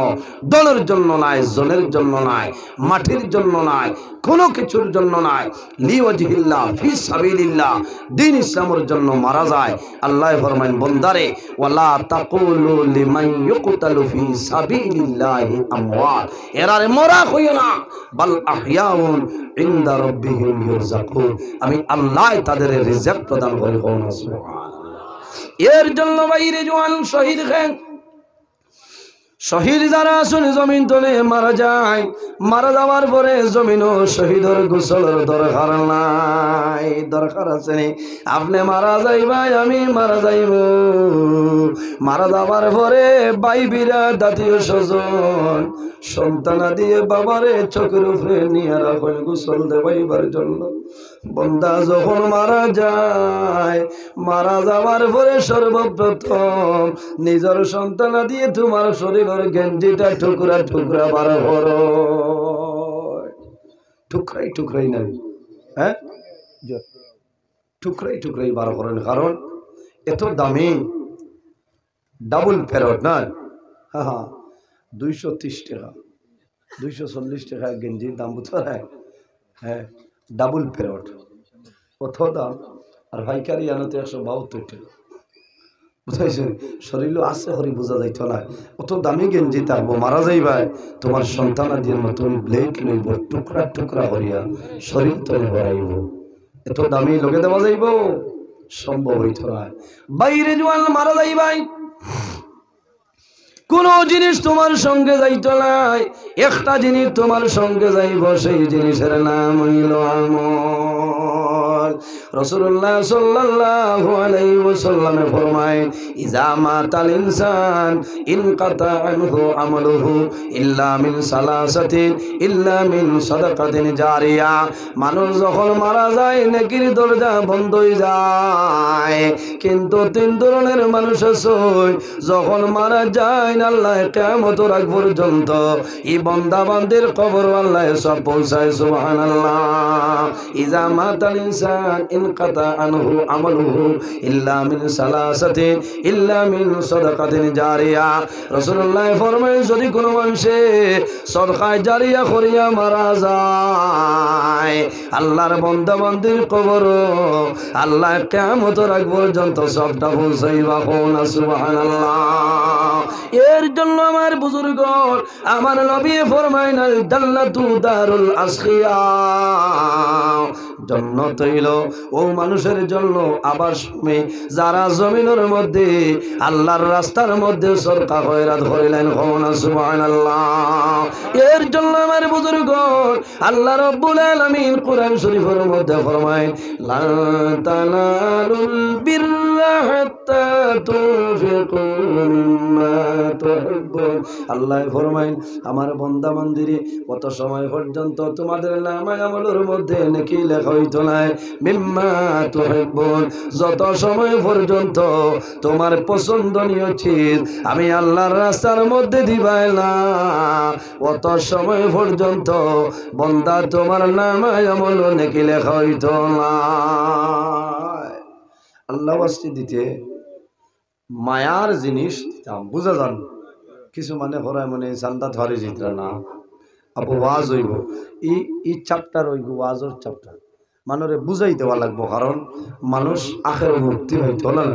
দলের জন্য নাই, জনের জন্য নাই, মাটির জন্য নাই, কোনো কিছুর জন্য নাই, লিওয়াজহিল্লাহ ফি সাবিলিল্লাহ, দ্বীন ইসলামের জন্য মারা যায়, আল্লাহ ফরমান বন্দারে ওয়ালা তাকুলু লিমান ইউকতালু ফি সাবিলিল্লাহি আমওয়াত, এরারে মরা কইও না, বাল আহইয়াউন ইনদা রাব্বিহিম ইউরযাকুন, আমি আল্লাহ তাদের রিজিক প্রদান করি। সুবহানাল্লাহ। এর জন্য বাইরে জওয়ান শহীদ খান শহীদ যারা আসলে জমিন তলে মারা যায়, মারা যাওয়ার পরে জমিনও শহীদের গোসলের দরকার নাই। দরকার আছে নি? আপনি মারা যাইবাই, আমি মারা যাইব, মারা যাওয়ার পরে ভাই বিরা জাতীয় স্বজন সন্তানা দিয়ে বাবারে চোখের উপরে নিয়ে রাখেন গোসল দেবাইবার জন্য। বন্দা যখন মারা যায়, মারা যাওয়ার পরে সর্বপ্রথম নিজের সন্তানা দিয়ে তোমার শরীরের গেঞ্জিটা টুকরা টুকরা বার করো। টুকরাই টুকরাই নাই, হ্যাঁ, টুকরাই টুকরাই বার করেন। কারণ এত দামি ডাবল প্যারট না, হ্যাঁ 230 টাকা 240 টাকা গেঞ্জির দাম বুঝতে হয়। হ্যাঁ ডাবল প্যারট কত দাম, আর ভাইকারি আনতে 172 টাকা। বুঝাইছেন? শরীরও আছে হরি বোঝা যাইত না। অত দামি গেঞ্জি থাকবো, মারা যাইবাই তোমার সন্তান দিয়ে নতুন ব্লেড লইব, টুকরা টুকরা করিয়া শরীর তলে ভরাইব। এত দামি লোকে দেওয়া যাইব? সম্ভব হইত না। বাইরে জোয়ান মারা যাইবাই, কোন জিনিস তোমার সঙ্গে যাইত নাই, একটা জিনিস তোমার সঙ্গে যাইব, সেই জিনিসের নাম হইল আমল। রাসূলুল্লাহ সাল্লাল্লাহু আলাইহি ওয়াসাল্লামে ফরমায়, ইজা মাতাল ইনসান ইনকাতা আনহু আমালুহু ইল্লা মিন সালাসাতিন ইল্লা মিন সাদাকাতিন জারিয়া। মানুষ যখন মারা যায় নেকির দরজা বন্ধ হয়ে যায়, কিন্তু তিন ধরনের মানুষ আছে যখন মারা যায় আল্লাহ কিয়ামত রাগ পর্যন্ত এই বান্দা বান্দির কবর আল্লাহ সব পৌঁছায়। সুবহানাল্লাহ। ইজা মাতাল ইনসান ইনকাতা আনহু আমালুহু ইল্লা মিন সালাসাতিন ইল্লা মিন সাদাকাতিন জারিয়া। রাসূলুল্লাহ ফরমায়, যদি কোনো মানুষে সদকা জারিয়া করিয়া মারা যায়, আল্লাহর বান্দা বান্দির কবর আল্লাহ কিয়ামত রাগ পর্যন্ত সবটা পৌঁছাইবা। সুবহানাল্লাহ। এর জন্য আমার বুজুর্গ, আমার নবী ফরমাইন, আল জান্নাতু দারুল আসকিয়া, জান্নাত হইল ও মানুষের জন্য আবাসভূমি যারা জমিনের মধ্যে আল্লাহর রাস্তার মধ্যে সরকা খয়রাত করিলেন। সুবহানাল্লাহ। এর জন্য আমার বুজুর্গ, আল্লাহ রাব্বুল আলামিন কোরআন শরীফের মধ্যে ফরমায়, লা তানালুল বিররা হাত্তা তুনফিকু মিম্মা তুহিব্বুন। আল্লাহ ফরমায়, আমার বান্দা বান্দিরে কত সময় পর্যন্ত তোমাদের নামায় আমলের মধ্যে নেকি লেখা হইতো না, মিম্মা তুহিব্বুন, যত সময় পর্যন্ত তোমার পছন্দনীয় চিজ আমি আল্লাহর রাস্তার মধ্যে দিবাই না, অত সময় পর্যন্ত বান্দা তোমার নামায় আমল নেকি লেখা হইতো না। আল্লাহ ওয়াস্তি দিতে মায়ার জিনিস দিতাম, বুঝা যান? কিছু মানে হরায় মানে চান্দা ধরে জিতরা না, আপু ওয়াজ হইব, ই চ্যাপ্টার হইব ওয়াজের চ্যাপ্টার, মানুষে বুঝাই দেওয়া লাগবো। কারণ মানুষ আখের মুক্তি হইতো না,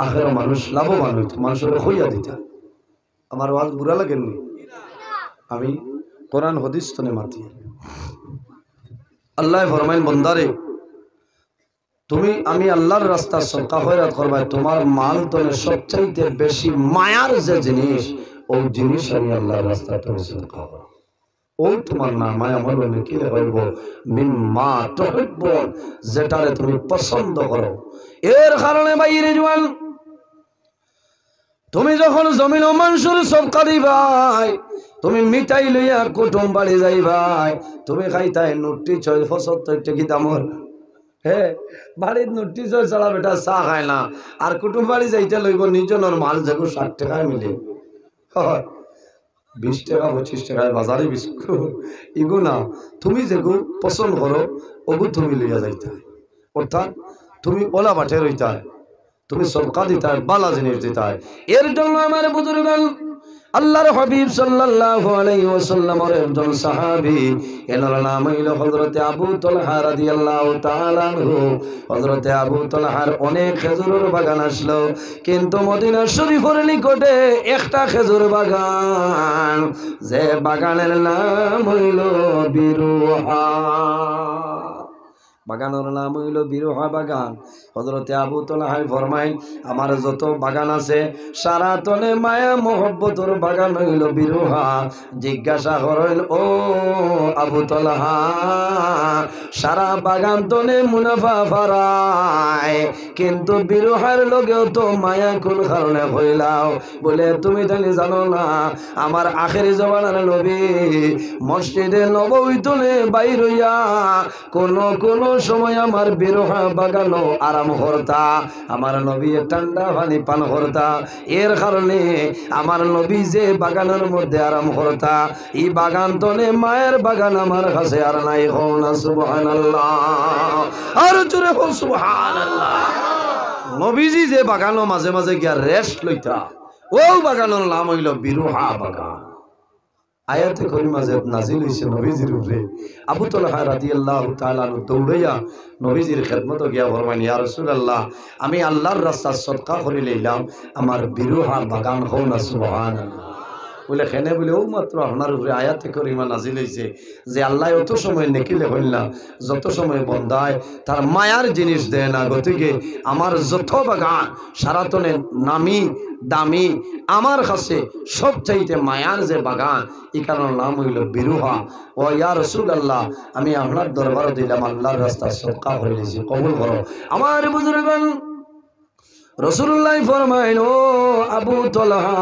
আখের মানুষ লাভবান হইতো, মানুষের হইয়া দিত। আমার ওয়াজ বুড়া লাগেননি? আমি কোরআন হাদিস তনে মাতি। আল্লাহ ফরমাইন, বন্দারে তুমি আমি আল্লাহর রাস্তা সদকা খয়রাত করবা, তোমার মাল তনে সবচাইতে বেশি মায়ার যে জিনিস, ওই জিনিস আমি আল্লাহর রাস্তা তনে সদকা করব, ও তোমার নামায় আমল নেকি হইব, মিম্মা তুহিব্বুন, যেটারে তুমি পছন্দ করো। এর কারণে বাইরে জওয়ান, তুমি যখন জমিন ও মানুষের সদকা দিবাই, তুমি মিঠাই লইয়া কুটুম বাড়ি যাইবাই, তুমি খাইতাই নুটি 75 টাকা দামর, হ্যাঁ বাড়ির নুটি ছাড়া বেটা চা খায় না, আর কুটুম বাড়ি যাইতে লইব নিজনের মাল যেগুলো 60 টাকায় মিলে, 20 টাকা 25 টাকায় বাজারে বিস্কুট, এগু না, তুমি যেগু পছন্দ করো ওগু তুমি লইয়া যাইতে, অর্থাৎ তুমি ওলা বাটে রইতে, তুমি সদকা দিতে, বালা জিনিস দিতে। এর জন্য আমার বুজুর্গান, আল্লাহর হাবিব সাল্লাল্লাহু আলাইহি ওয়াসাল্লামের একজন সাহাবী, এনার নাম হইল হযরত আবু তালহা রাদিয়াল্লাহু তাআলা আনহু। হযরত আবু তালহার অনেক খেজুরের বাগান আসলো, কিন্তু মদিনা শরীফের নিকটে একটা খেজুর বাগান, যে বাগানের নাম হইল বিরুহা। বাগানের নাম হইল বিরোহা বাগান। হযরতে আবু তালহা ফরমাইন আমার যত বাগান আছে সারাতনে মায়া মোহব্বতর বাগান হইল বিরোহা। জিজ্ঞাসা করেন ও আবু তালহা সারা বাগান তনে মুনাফা ফারায় কিন্তু বিরোহার লগেও তো মায়া কোন কারণে হইলাও? বলে তুমি জানি জানো না আমার আখেরি জমানার নবী মসজিদে নববী তনে বাইর হইয়া কোন সময় আমার বিরোহা বাগানো আরাম করতা, আমার নবী ঠান্ডা পানি পান করতা। এর কারণে আমার নবী যে বাগানের মধ্যে আরাম করতা এই বাগান তনে মায়ের বাগান আমার কাছে আর নাই। হও না সুবহানাল্লাহ, আর জোরে হও সুবহানাল্লাহ। নবীজি যে বাগানো মাঝে মাঝে গিয়া রেস্ট লইতা ও বাগানের নাম হইল বিরোহা বাগান। আয়াতে কারিমা যে নাজিল হইছে নবীজির উপরে, আবু তালহা রাদিয়াল্লাহু তাআলা দৌড়াইয়া নবীজির খেদমত গিয়া ফরমাইন ইয়া রাসূলুল্লাহ আমি আল্লাহর রাস্তায় সদকা করে লইলাম, আমার বিরোহা বাগান হও না সুবহানাল্লাহ। বলে খেনে বলে ও মাত্র আপনার উপরে আয়াতে কারিমা নাজিল হইছে যে আল্লাহ অত সময় নেকিলে হইল না যত সময় বন্দায় তার মায়ার জিনিস দেয় না। গতিকে আমার যত বাগান সারাতনে নামি দামি আমার কাছে সবচাইতে মায়ার যে বাগান এই কারণে নাম হইল বিরোহা। ও ইয়া রাসূলুল্লাহ আমি আপনার দরবারে দিলাম আল্লাহর রাস্তায় সদকা করে দিয়েছি, কবুল করো। আমার বুজুর্গগণ রাসূলুল্লাহ ফরমাইন ও আবু তালহা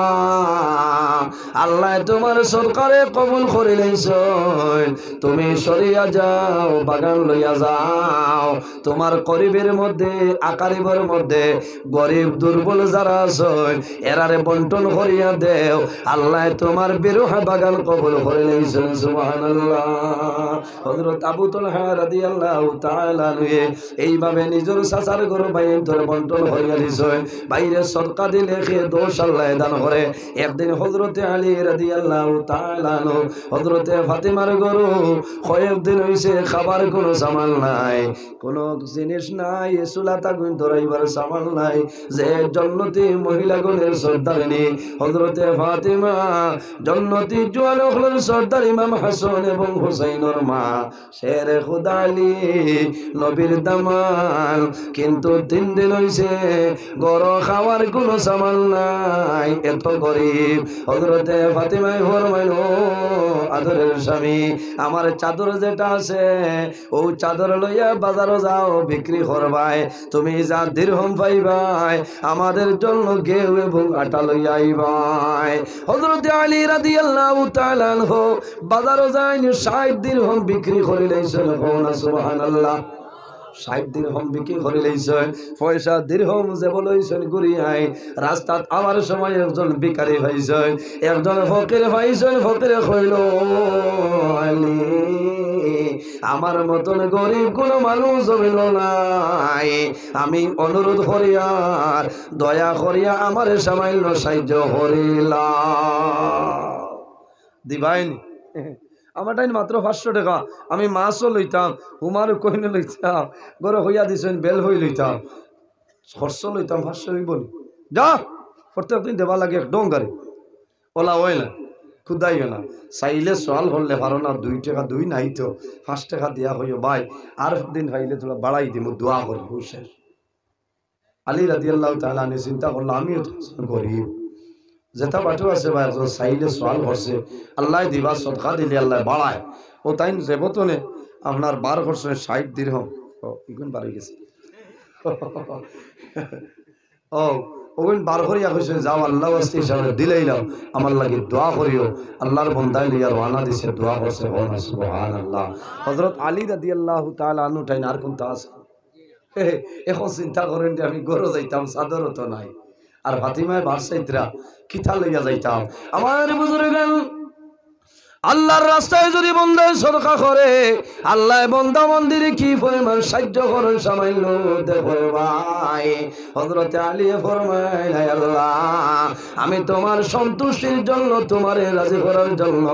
আল্লাহ তোমার সরকারে কবুল করে লইছেন, তুমি সরিয়া যাও বাগান লইয়া যাও। তোমার করিবের মধ্যে আকারিবের মধ্যে গরিব দুর্বল যারা আছেন এরারে বন্টন করিয়া দেও। আল্লাহ তোমার বিরোহা বাগান কবুল করে লইছেন সুবহানাল্লাহ। হযরত আবু তালহা রাদিয়াল্লাহু তাআলা এইভাবে নিজের চাচার ঘর বাইন্তর বন্টন করিয়া দিছে। বাইরে সদকা দিলে খে দোষ আল্লাহ দান করে। একদিন হযরতে আলী রাদিয়াল্লাহু তাআলা আনহু হযরতে ফাতেমার গরু কয়েকদিন হইছে খাবার কোনো সামাল নাই, কোনো জিনিস নাই, চুলাতা গুণ ধরাইবার সামাল নাই। যে জন্নতি মহিলাগণের সর্দারিনী হযরতে ফাতেমা জন্নতি জোয়ান হলেন সর্দার ইমাম হাসান এবং হুসাইনের মা শেরে খুদা আলী নবীর দামাল, কিন্তু 3 দিন হইছে গরু খাওয়ার কোনো সামাল নাই, এত গরিব। হযরতে ফাতেমায় ফরমাইল ও আদরের স্বামী আমার চাদর যেটা আছে ও চাদর লইয়া বাজারে যাও বিক্রি করবাই, তুমি যা দিরহম পাইবাই আমাদের জন্য ঘেউ এবং আটা লইয়া আইবাই। হযরতে আলী রাদিয়াল্লাহু তাআলা আনহু বাজারে যাই 60 দিরহম বিক্রি করে লইছেন। সুবহানাল্লাহ 60 দিরহম বিক্রি করে লইছেন। পয়সা দিরহম যে বলইছেন ঘুরিয়াই রাস্তাত আমার সময় একজন ভিখারি পাইছেন, একজন ফকির পাইছেন। ফকিরে কইল আলী আমার মতন গরিব কোন মানুষ হইল নাই, আমি অনুরোধ করিয়ার দয়া করিয়া আমার সামান্য সাহায্য করিলা দিবাইনি। আমার টাইম মাত্র 500 টাকা, আমি মাছও লইতাম হুমার কইনে লইতাম গরো হইয়া দিছেন বেল হই লইতাম খরচ লইতাম 500 হইবনি যা প্রত্যেক দিন দেবা লাগে এক ডঙ্গারে ওলা হয় না খুদাইও না চাইলে সোয়াল হলে পারো না 2 টাকা 2 নাই তো 5 টাকা দিয়া হইও ভাই আর দিন খাইলে তোলা বাড়াই দিব দোয়া করব। শেষ আলী রাদিয়াল্লাহু তাআলা নে চিন্তা করলো আমিও তো গরিব যেটা বাটু আছে ভাই একজন চাইলে সোয়াল করছে আল্লাহ দিবা সদকা দিলে আল্লাহ বাড়ায়। ও তাই যেবতনে আপনার 12 করছে 60 দিরহম ইগুন বাড়ি গেছে ও ওগুন 12 করিয়া কইছে যাও আল্লাহ ওয়াস্তে হিসাবে দিলেই নাও আমার লাগি দোয়া করিও। আল্লাহর বান্দায় লিয়া রওনা দিছে দোয়া করছে সুবহানাল্লাহ। হযরত আলী রাদিয়াল্লাহু তাআলা আনহু টাইন আর কোনটা আছে এখন চিন্তা করেন যে আমি গরো যাইতাম চাদরও তো নাই আর ফাতিমায় বারসাইতরা কিতা লইয়া যাইতাম। আমার বুজুর্গান আল্লাহর রাস্তায় যদি বন্দা সদকা করে আল্লাহ বন্দা মন্দিরে কি পরিমাণ সাহায্য করেন সামাইল দেখো ভাই। হযরতে আলী ফরমায় হে আল্লাহ আমি তোমার সন্তুষ্টির জন্য তোমারে রাজি করার জন্য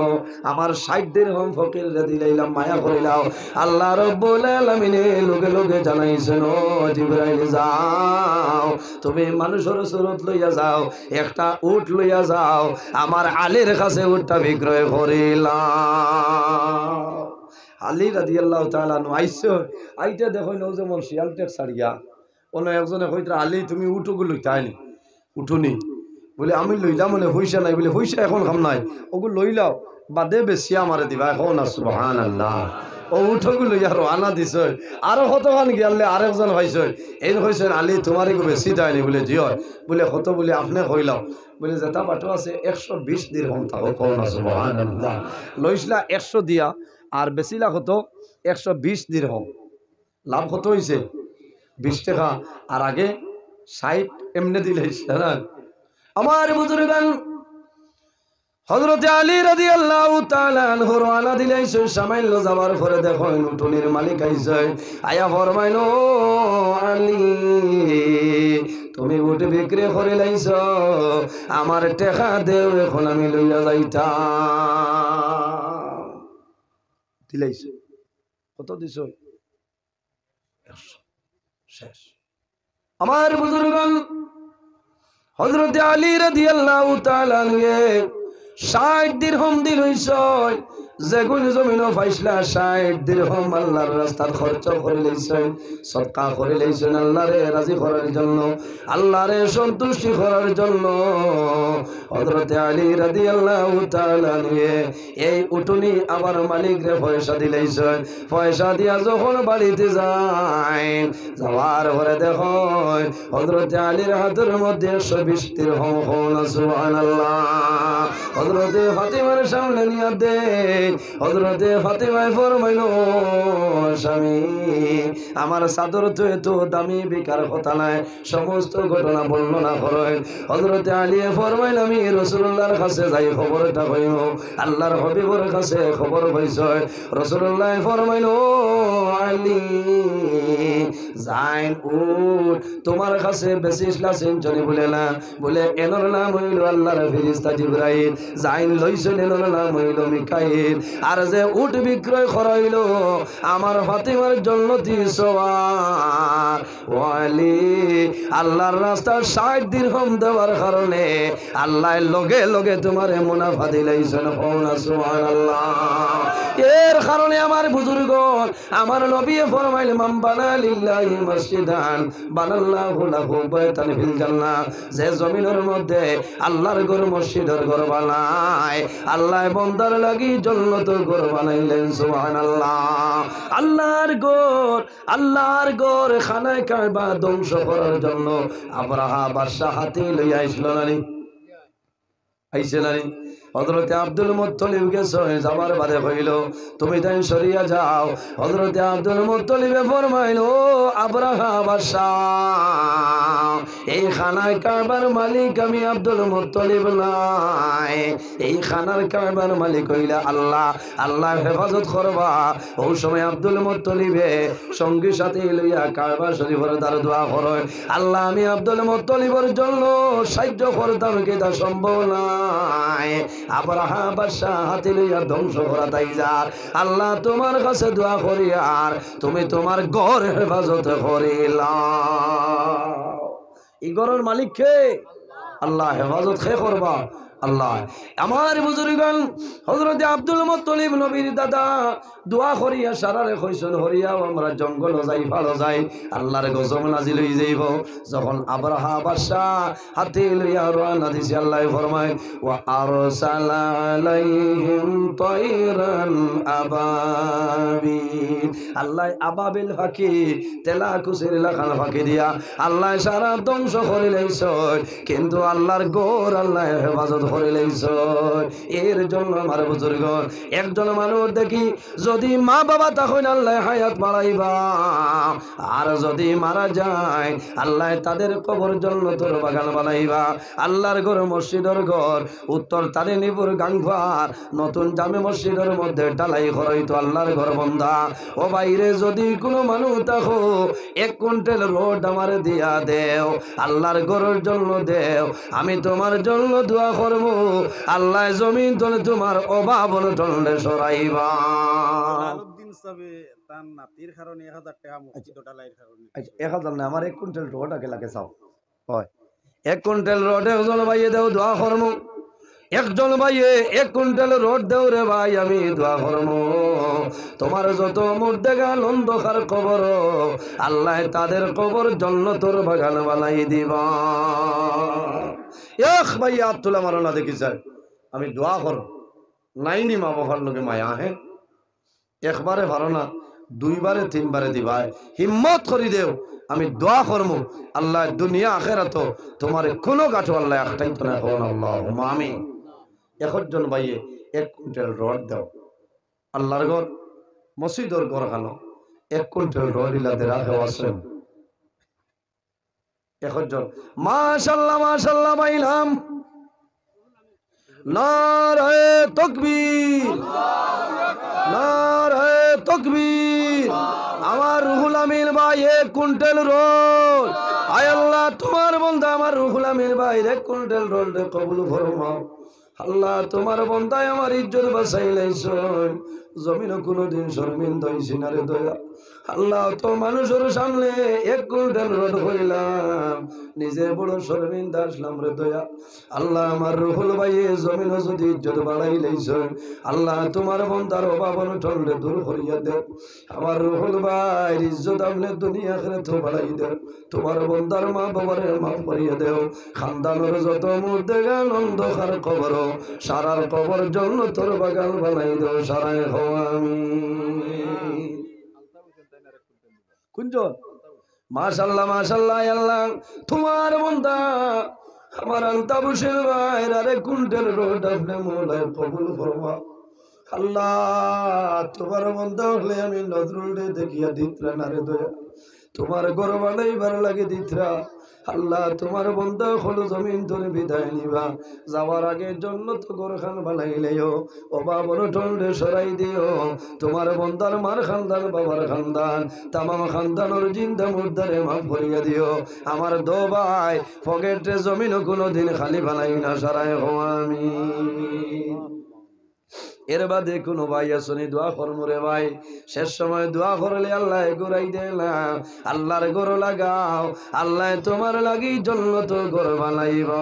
আমার 60 দিরহম ফকিররে দিলাইলাম মায়া করিলাম। আল্লাহ রাব্বুল আলামিন লগে লগে জানাইছেন ও জিবরাইল যাও তুমি মানুষের সুরত লইয়া যাও একটা উট লইয়া যাও আমার আলীর কাছে উটটা বিক্রয় করিল। আলী রাদিয়াল্লাহু তাআলা আনহু আইসো আইতে দেখো নও যেমন শিয়াল টেক ছাড়িয়া অন্য একজনে কইতা আলী তুমি উঠোগুলো লইতাইনি উঠুনি বলে আমি লইলাম বলে পয়সা নাই বলে পয়সা এখন কাম নাই ওগুলো লইলাও বাদে বেশি আমারে দিবা এখন সুবহানাল্লাহ ও উঠোগুলো আর আনা দিছ আরো কতখান গিয়ালে আরেকজন হয়েছে এই কইছেন আলী তোমারই বেশি দেয়নি বলে জিও বলে কত বলে আপনি কইলাও বলে যেটা বাটো আছে 120 দিরহাম থাকো কোন সুবহানাল্লাহ লইছলা 100 দিয়া আর বেশিলা কত 120 দিরহাম লাভ কত হইছে 20 টাকা আর আগে 60 এমনি দিলে না আমার বুজুর্গান হযরত আলী রাদিয়াল্লাহু তাআলা আনহু রওনা দিলাইছে সামাইল যাবার পরে দেখো উঠোনির মালিক আইছে আয়া ফরমাইলো আলী তুমি উঠ বিক্রি করে লাইছো আমার টাকা দেও এখন আমি লইয়া যাইতাম দিলাইছে কত দিছো 100 শেষ আমার বুজুর্গান হযরত আলী রাদিয়াল্লাহু তাআলা আনহু 60 দিরহাম দিলইছে যেগুন জমিনও ফাইসলা 60 দিরহাম আল্লাহর রাস্তায় খরচ করে লইছেন সদকা করে লইছেন আল্লাহরে রাজি করার জন্য আল্লাহরে সন্তুষ্টি করার জন্য হযরত আলী রাদিয়াল্লাহু তাআলা এই উটুনি আবার মালিকরে পয়সা দিলাইছেন পয়সা দিয়া যখন বাড়িতে যায় যাওয়ার পরে দেখো হযরত আলীর হাতের মধ্যে 120 দিরহাম হল সুবহানাল্লাহ হযরতে ফাতিমার সামনে নিয়ে দে হযরতে ফাতিমায় ফরমাইলো স্বামী আমার চাদর তো এত দামি বিকার কথা নাই সমস্ত ঘটনা বর্ণনা করেন হযরতে আলী ফরমাইল আমি রাসূলুল্লাহর কাছে যাই খবরটা কইব আল্লাহর হাবিবের কাছে খবর পাইছে রাসূলুল্লাহ ফরমাইলো আলী যাইন উঠ তোমার কাছে বেশি ইসলাম চলে বলে না বলে এনর নাম হইল আল্লাহর ফেরেশতা জিবরাইল যাইন লইছেন এনর নাম হইল মিকাইল আর যে উট বিক্রয় করাইল আমার ফাতিমার জন্য 300 ওয়ালি আল্লাহর রাস্তায় 60 দিরহাম দেওয়ার কারণে আল্লাহ লগে লগে তোমারে মুনাফা দিলাইছেন সুবহানাল্লাহ এর কারণে আমার বুজুর্গ আমার নবী ফরমাইল মান বানা লিল্লাহি মসজিদান বানাল্লাহু লাহু বাইতান ফিল জান্নাহ যে জমিনের মধ্যে আল্লাহর ঘর মসজিদের ঘর বানায় আল্লাহ বান্দার লাগি জান্নাতের ঘর বানাইলেন সুবহানাল্লাহ আল্লাহর ঘর খানায় কাবা ধ্বংস করার জন্য আব্রাহা বাদশা হাতি লইয়া আইছিল নানি আইছে নানি হযরতে আব্দুল মুত্তালিব গেছে যাবার বাদে কইল তুমি তাই সরিয়া যাও হযরতে আব্দুল মুত্তালিবে ফরমাইলো আব্রাহা বাদশা এই খানায় কাবার মালিক আমি আব্দুল মুত্তালিব নাই এই খানার কাবার মালিক হইলা আল্লাহ আল্লাহ হেফাজত করবা ওই সময় আব্দুল মুত্তালিবে সঙ্গী সাথী লইয়া কাবা শরীফের দ্বার দোয়া করে আল্লাহ আমি আব্দুল মুত্তালিবের জন্য সাহায্য করতাম কি তা সম্ভব নাই আব্রাহা বাদশা হাতি লইয়া ধ্বংস করা তাই যার আল্লাহ তোমার কাছে দোয়া করি আর তুমি তোমার ঘর হেফাজত করিলা এই ঘরের মালিক কে আল্লাহ হেফাজত খে করবা আল্লাহ আমার বুজুর্গান হযরত আব্দুল মুত্তালিব নবীর দাদা দোয়া করিয়া সারারে কইছেন হরিয়াও আমরা জঙ্গল যাই ভালো যাই আল্লাহর গজব নাজিল হই যাইব যখন আব্রাহা বাদশা হাতি লইয়া রওনা দিছে আল্লাহ ফরমায় ওয়া আরসালা আলাইহিম তায়রান আবাবিল আল্লাহ আবাবিল ফাঁকি তেলা কুসির লাখান ফাঁকি দিয়া আল্লাহ সারা ধ্বংস করে লাইছে কিন্তু আল্লাহর গোর আল্লাহ হেফাজত করে লাইছে এর জন্য আমার বুজুর্গ একজন মানুষ দেখি যদি মা বাবা তখন আল্লাহ হায়াত বাড়াইবা আর যদি মারা যায় আল্লাহ তাদের কবর জান্নাতের বাগান বানাইবা আল্লাহর ঘর মসজিদের ঘর উত্তর তারিনীপুর গাংফার নতুন জামে মসজিদের মধ্যে ঢালাই করাইতো আল্লাহর ঘর বন্ধা ও বাইরে যদি কোনো মানুষ থাকো 1 কুইন্টাল রোড আমারে দিয়া দেও আল্লাহর ঘরের জন্য দেও আমি তোমার জন্য দোয়া করব আল্লাহ জমিন তলে তোমার অভাব অনটনে সরাইবা তার নাতির কারণে 1000 টাকা মসজিদ ঢালাইয়ের কারণে আচ্ছা 1000 না আমার 1 কুইন্টাল রোড আগে লাগে চাও হয় 1 কুইন্টাল রোডে ওজন বাইয়ে দেও দোয়া করব একজন ভাইয়ে 1 কুইন্টাল রড দেও রে ভাই, আমি দোয়া করবো তোমার যত মুর্দেগান অন্ধকার কবর আল্লাহ তাদের কবর জান্নাতের বাগান বানাই দিবা। এক ভাই আব্দুল আমার না দেখি স্যার, আমি দোয়া করব নাইনি মা বাবার লোকে মায়া হে, একবারে পারো না 2 বারে 3 বারে দিবা, হিম্মত করি দেও, আমি দোয়া করবো আল্লাহ দুনিয়া আখেরাত তোমার কোনো গাঠো আল্লাহ একটাই তো না হন আল্লাহুম্মা আমিন। একজন ভাইয়ে 1 কুইন্টাল রড দাও, আল্লাহর ঘর মসজিদর ঘর খানো 1 কুইন্টাল রড ইলাতে রাখে আসেন একজন। মাশাআল্লাহ মাশাআল্লাহ বাইলাম, নারে তাকবীর নারে তাকবীর। আমার রুহুল আমিন ভাই 1 কুইন্টাল রড, আয় আল্লাহ তোমার বান্দা আমার রুহুল আমিন ভাই 1 কুইন্টাল রড কবুল ফরমাও। আল্লাহ তোমার বান্দায় আমার ইজ্জত বাঁচাইলাইছেন, জমিনও কোনোদিন শর্মিন্দা হইছি না রে দয়া। আল্লাহ তো মানুষের সামনে 1 কুইন্টাল রড হইলাম, নিজে বড় শর্মিন্দা আসলাম রে দয়া। আল্লাহ আমার রুহুল ভাইয়ে জমিনও যদি ইজ্জত বাড়াইলাইছেন, আল্লাহ তোমার বান্দার অভাব অনটন রে দূর করিয়া দেও। আমার রুহুল ভাই ইজ্জত আপনি দুনিয়া আখিরাত বাড়াই দেও, তোমার বান্দার মা বাবারে মাফ করিয়া দেও। খানদানের যত মুর্দেগান অন্ধকার কবর সারার কবর জান্নাতের বাগান বানাই দেও, সারায় হও আমিন। কুঞ্জন মাশাআল্লাহ মাশাআল্লাহ, আল্লাহ তোমার বান্দা আমার আলতাফ হোসেন ভাই 1 কুইন্টাল রড আপনি মওলায় কবুল ফরমাও। আল্লাহ তোমার বান্দা হলে আমি নজরুল রে দেখিয়া দিতরা না রে দয়া, তোমার ঘর বানাইবার লাগে দিতরা। আল্লাহ তোমার বান্দা হলো জমিন ধরে বিদায় নিবা, যাওয়ার আগে জান্নাত ঘর খান বানাইলেও অভাব অনটন রে সরাই দিও। তোমার বান্দার মার খানদান বাবার খানদান তামাম খানদানের জিন্দা মুর্দারে মাফ করিয়া দিও। আমার দো ভাই পকেটে জমিনও কোনোদিন খালি বানাই না, সারায় হও আমিন। এর বাদে কোনো ভাই আসনি দোয়া করমু রে ভাই, শেষ সময় দোয়া করলে আল্লাহ ঘুরাই দিলাম, আল্লাহর ঘর লাগাও, আল্লাহ তোমার লাগি জান্নাত ঘর বানাইবা।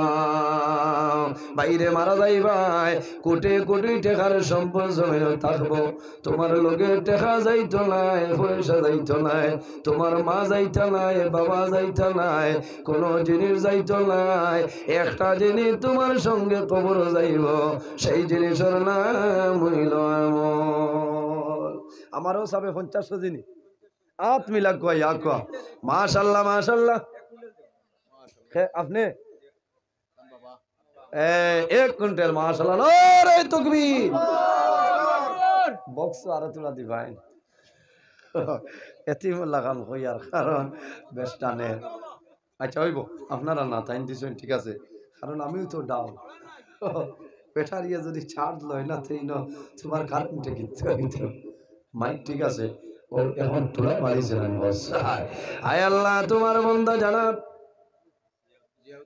বাইরে মারা যাই ভাই, কোটি কোটি টাকার সম্পদ জমিন থাকবো, তোমার লগে টাকা যাইতো নাই, পয়সা যাইতো নাই, তোমার মা যাইতা নাই, বাবা যাইতা নাই, কোন জিনিস যাইতো নাই, একটা জিনিস তোমার সঙ্গে কবর যাইব, সেই জিনিসের নাম হইল আমল। আমারও সবে 50 দিনই আত মিলা কয় আকা। মাশাআল্লাহ মাশাআল্লাহ, আপনি 1 কুইন্টাল মাশাআল্লাহ, নারে তাকবীর। বক্স আর তোলা দিবাই এতিম লাগান হইয়ার কারণ বেস্টানে। আচ্ছা হইব আপনারা না তাইন দিছেন ঠিক আছে, কারণ আমিও তো ডাউন পেটারিয়া যদি ছাড় লয় না তাই না তোমার কারেন্টে কিন্তু মাইক ঠিক আছে ও এখন তোলা মারিছে না বস। আয় আল্লাহ তোমার বান্দা জানাব,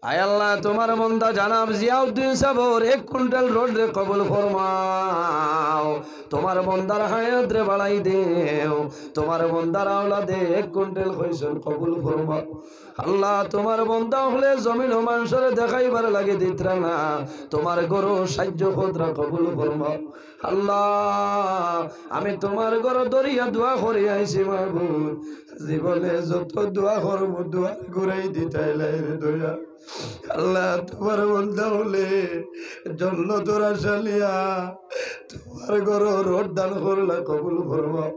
আয় আল্লাহ তোমার বান্দা জানাব জিয়াউদ্দিন সাবর 1 কুইন্টাল রড রে কবুল ফরমাও। তোমার বান্দার হায়াত রে বাড়াই দেও, তোমার বান্দার আওলাদে 1 কুইন্টাল হইছেন কবুল ফরমাও। আল্লাহ তোমার বান্দা হলে জমিন ও মানুষের দেখাইবার লাগে দিতরা না, তোমার গরু সাহায্য খোদরা কবুল ফরমাও। আল্লাহ আমি তোমার ঘর দরিয়া দোয়া করে আইছি মাহবুব, জীবনে যত দোয়া করবো দোয়া ঘুরাই দিতাই রে দয়া। আল্লাহ তোমার বান্দা হলে জান্নাতের আশা লিয়া তোমার ঘর রোড দান করলা কবুল ফরমাও।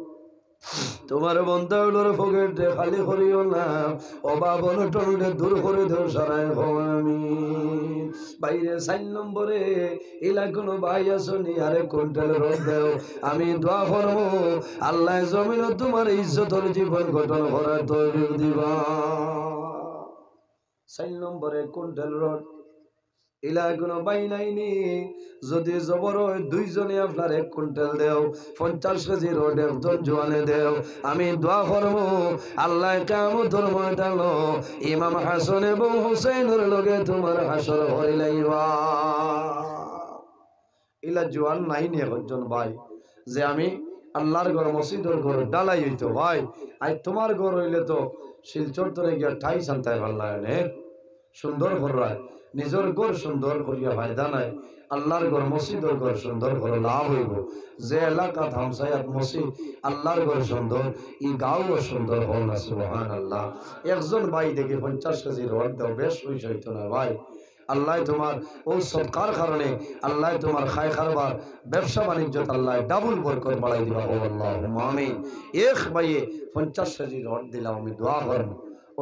তোমার বান্দা হলোর পকেটে খালি করিও না, অভাব অনটন দূর করে দেও, সারায় হও আমিন। বাইরে 4 নম্বরে এলা কোনো ভাই আসনি 1 কুইন্টাল রড দেও, আমি দোয়া করবো আল্লাহ জমিন তোমার ইজ্জতর জীবন গঠন করার তৌফিক দিবা। 4 নম্বরে 1 কুইন্টাল রড ইলা কোনো বাই নাইনি, যদি জবর হয় 2 জনে আপনার 1 কুইন্টাল দেও, 50 কেজি রড একজন জোয়ানে দেও, আমি দোয়া করবো আল্লাহ কিয়ামতের ময়দানে ইমাম হাসান এবং হুসাইনের লগে তোমার হাসর হইলাইবা। ইলা জোয়ান নাইনি একজন ভাই যে আমি আল্লাহর ঘর মসজিদের ঘর ডালাই হইতো ভাই, আই তোমার ঘর হইলে তো শিলচর তরে গিয়া ঠাই শান্তায় ভাল লাগে সুন্দর ঘর রায় নিজের ঘর সুন্দর করিয়া ফায়দা নাই, আল্লাহর ঘর মসজিদের ঘর সুন্দর করে লাভ হইব। যে এলাকা ধামসায়াত মসজিদ আল্লাহর ঘর সুন্দর, এই গাঁও সুন্দর হল না। সুবহানাল্লাহ। একজন ভাই দেখি 50 কেজি রড দাও, বেশ পয়সা হইতো না ভাই। আল্লাহ তোমার ও সৎকার কারণে আল্লাহ তোমার খায় খারবার ব্যবসা বাণিজ্য আল্লাহ ডাবল বরকত বাড়াই দিবা। ও আল্লাহুম্মা আমিন। এক ভাইয়ে 50 কেজি রড দিলাম, আমি দোয়া করব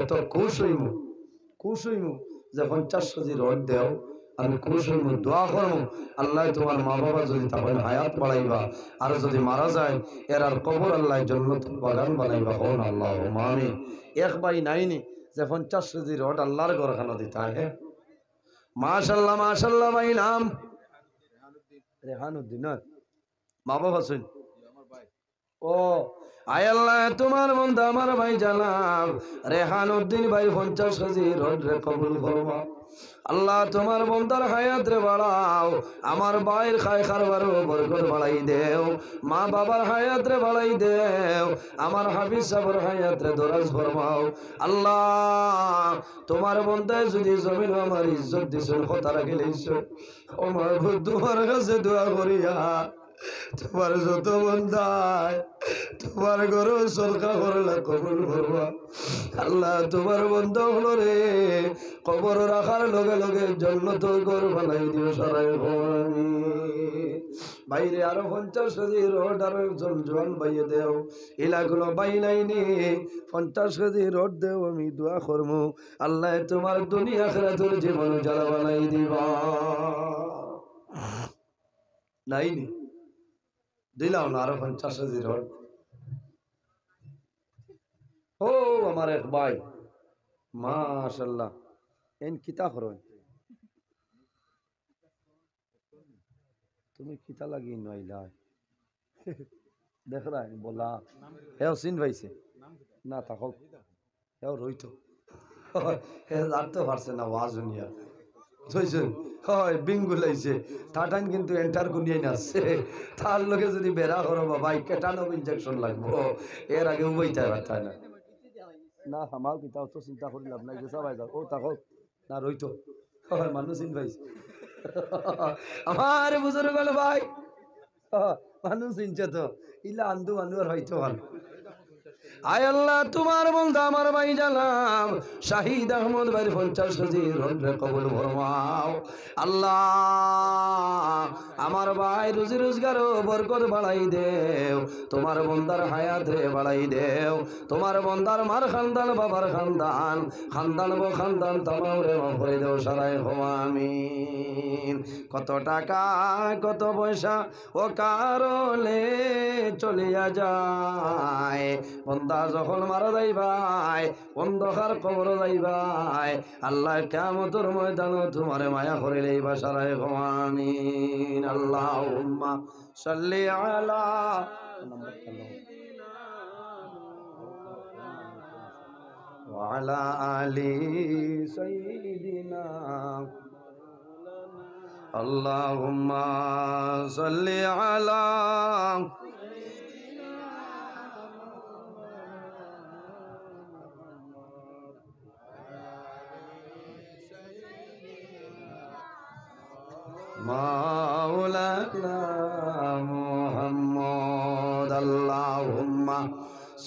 অত খুশ হইমু যে 50 কেজি রড দেও, আমি খুশ হইমু, দোয়া করবো আল্লাহ তোমার মা বাবা যদি তখন হায়াত বাড়াইবা, আর যদি মারা যায় এর আর কবর আল্লাহ জান্নাতুল বাগান বানাইবা। হন আল্লাহুম্মা আমিন। এক ভাই নাইনি যে 50 কেজি রড আল্লাহর ঘরখানা দিতা। হ্যাঁ মাশাআল্লাহ মাশাআল্লাহ। ভাই নাম রেহানুদ্দিন। মা বাবা শুন ও আয় আল্লাহ তোমার বন্ধু আমার ভাই জানাব রেহানুদ্দিন ভাই 50 কেজি রড রে কবুল ফরমা। আল্লাহ তোমার বন্দার হায়াত রে বাড়াও, আমার ভাইয়ের খায় খারবারও বরকত বাড়াই দেও, মা বাবার হায়াত রে বাড়াই দেও, আমার হাফিজ সাহেবের হায়াত রে দরাজ ফরমাও। আল্লাহ তোমার বন্দায় যদি জমিন আমার ইজ্জত দিছেন কথা রাখি লইছো, আমার তোমার কাছে দোয়া করিয়া তোমার যত বন্দায় তোমার ঘরে সরকার করলা কবুল করবা। আল্লাহ তোমার বন্ধ হলো রে, কবর রাখার লগে লগে জান্নাত ঘর বানাই দিও সারাই আমি। বাইরে আরো 50 কেজি রড আরো একজন জোয়ান বাইয়ে দেও, এলাগুলো বাই নাইনি 50 কেজি রড দেও, আমি দোয়া করবো আল্লাহ তোমার দুনিয়া আখিরাতের জীবন জ্বালা বানাই দিবা। নাইনি দিলাম না আরো 50 কেজি রড। ও আমার এক ভাই মাশাআল্লাহ এন কিতা করো তুমি কিতা লাগি নইলা দেখ রাই বলা হেও সিন ভাইছে না থাকো হেও রইতো হে আর তো পারছে না ওয়াজ উনিয়া বুঝছেন। হয় বিঙ্গুলাইছে টাটান কিন্তু এন্টার গুনিয়ে নাছে, তার লোকে যদি বেড়া করো ভাই কেটানো ইনজেকশন লাগবো, এর আগে উবইতে পারতায় না। না আমার কিতাব তো চিন্তা করি লাভ নাই, গেছা ভাই ও থাকো না রইতো মানুষ চিন পাইছে আমার বুঝুর গেল ভাই মানুষ চিনছে তো ইলা আন্দু মানুষ হয়তো ভালো। আয় আল্লাহ তোমার বন্ধু আমার ভাই জানাম শাহিদ আহমদ ভাই 50 কেজি রড রে কবুল ফরমাও। আল্লাহ আমার ভাই রুজি রোজগারও বরকত বাড়াই দেও, তোমার বন্দার হায়াত রে বাড়াই দেও, তোমার বন্দার মার খানদান বাবার খানদান খানদান বো খানদান তামাম রে মাফ করে দেও সারাই আমিন। কত টাকা কত পয়সা ও কারণে চলিয়া যায়, বন্দা যখন মারা যাই ভাই অন্ধকার কবর যাই ভাই, আল্লাহ কিয়ামতের ময়দানে তোমারে মায়া করে লইবা সারাই আমিন। আল্লাহুম্মা সাল্লি আলা ওয়া আলা আলি সাইয়্যিদিনা আল্লাহুম্মা সাল্লি আলা মাওলানা মুহাম্মদ। আল্লাহুম্মা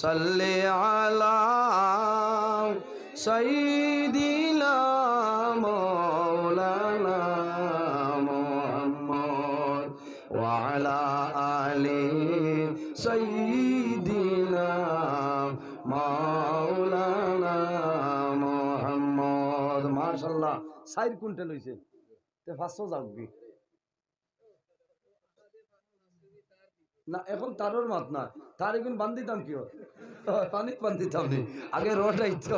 সাল্লি আলা সাইয়্যিদিনা মাওলানা মুহাম্মদ ওয়া আলা আলি সাইয়্যিদিনা মাওলানা মুহাম্মদ। মাশাআল্লাহ 4 কুইন্টাল হইছে তে 500 যাবি না, এখন তারর মাত না, তার এখন বান্ধিতাম কি পানিত বান্ধিতাম নি, আগে রড আইতো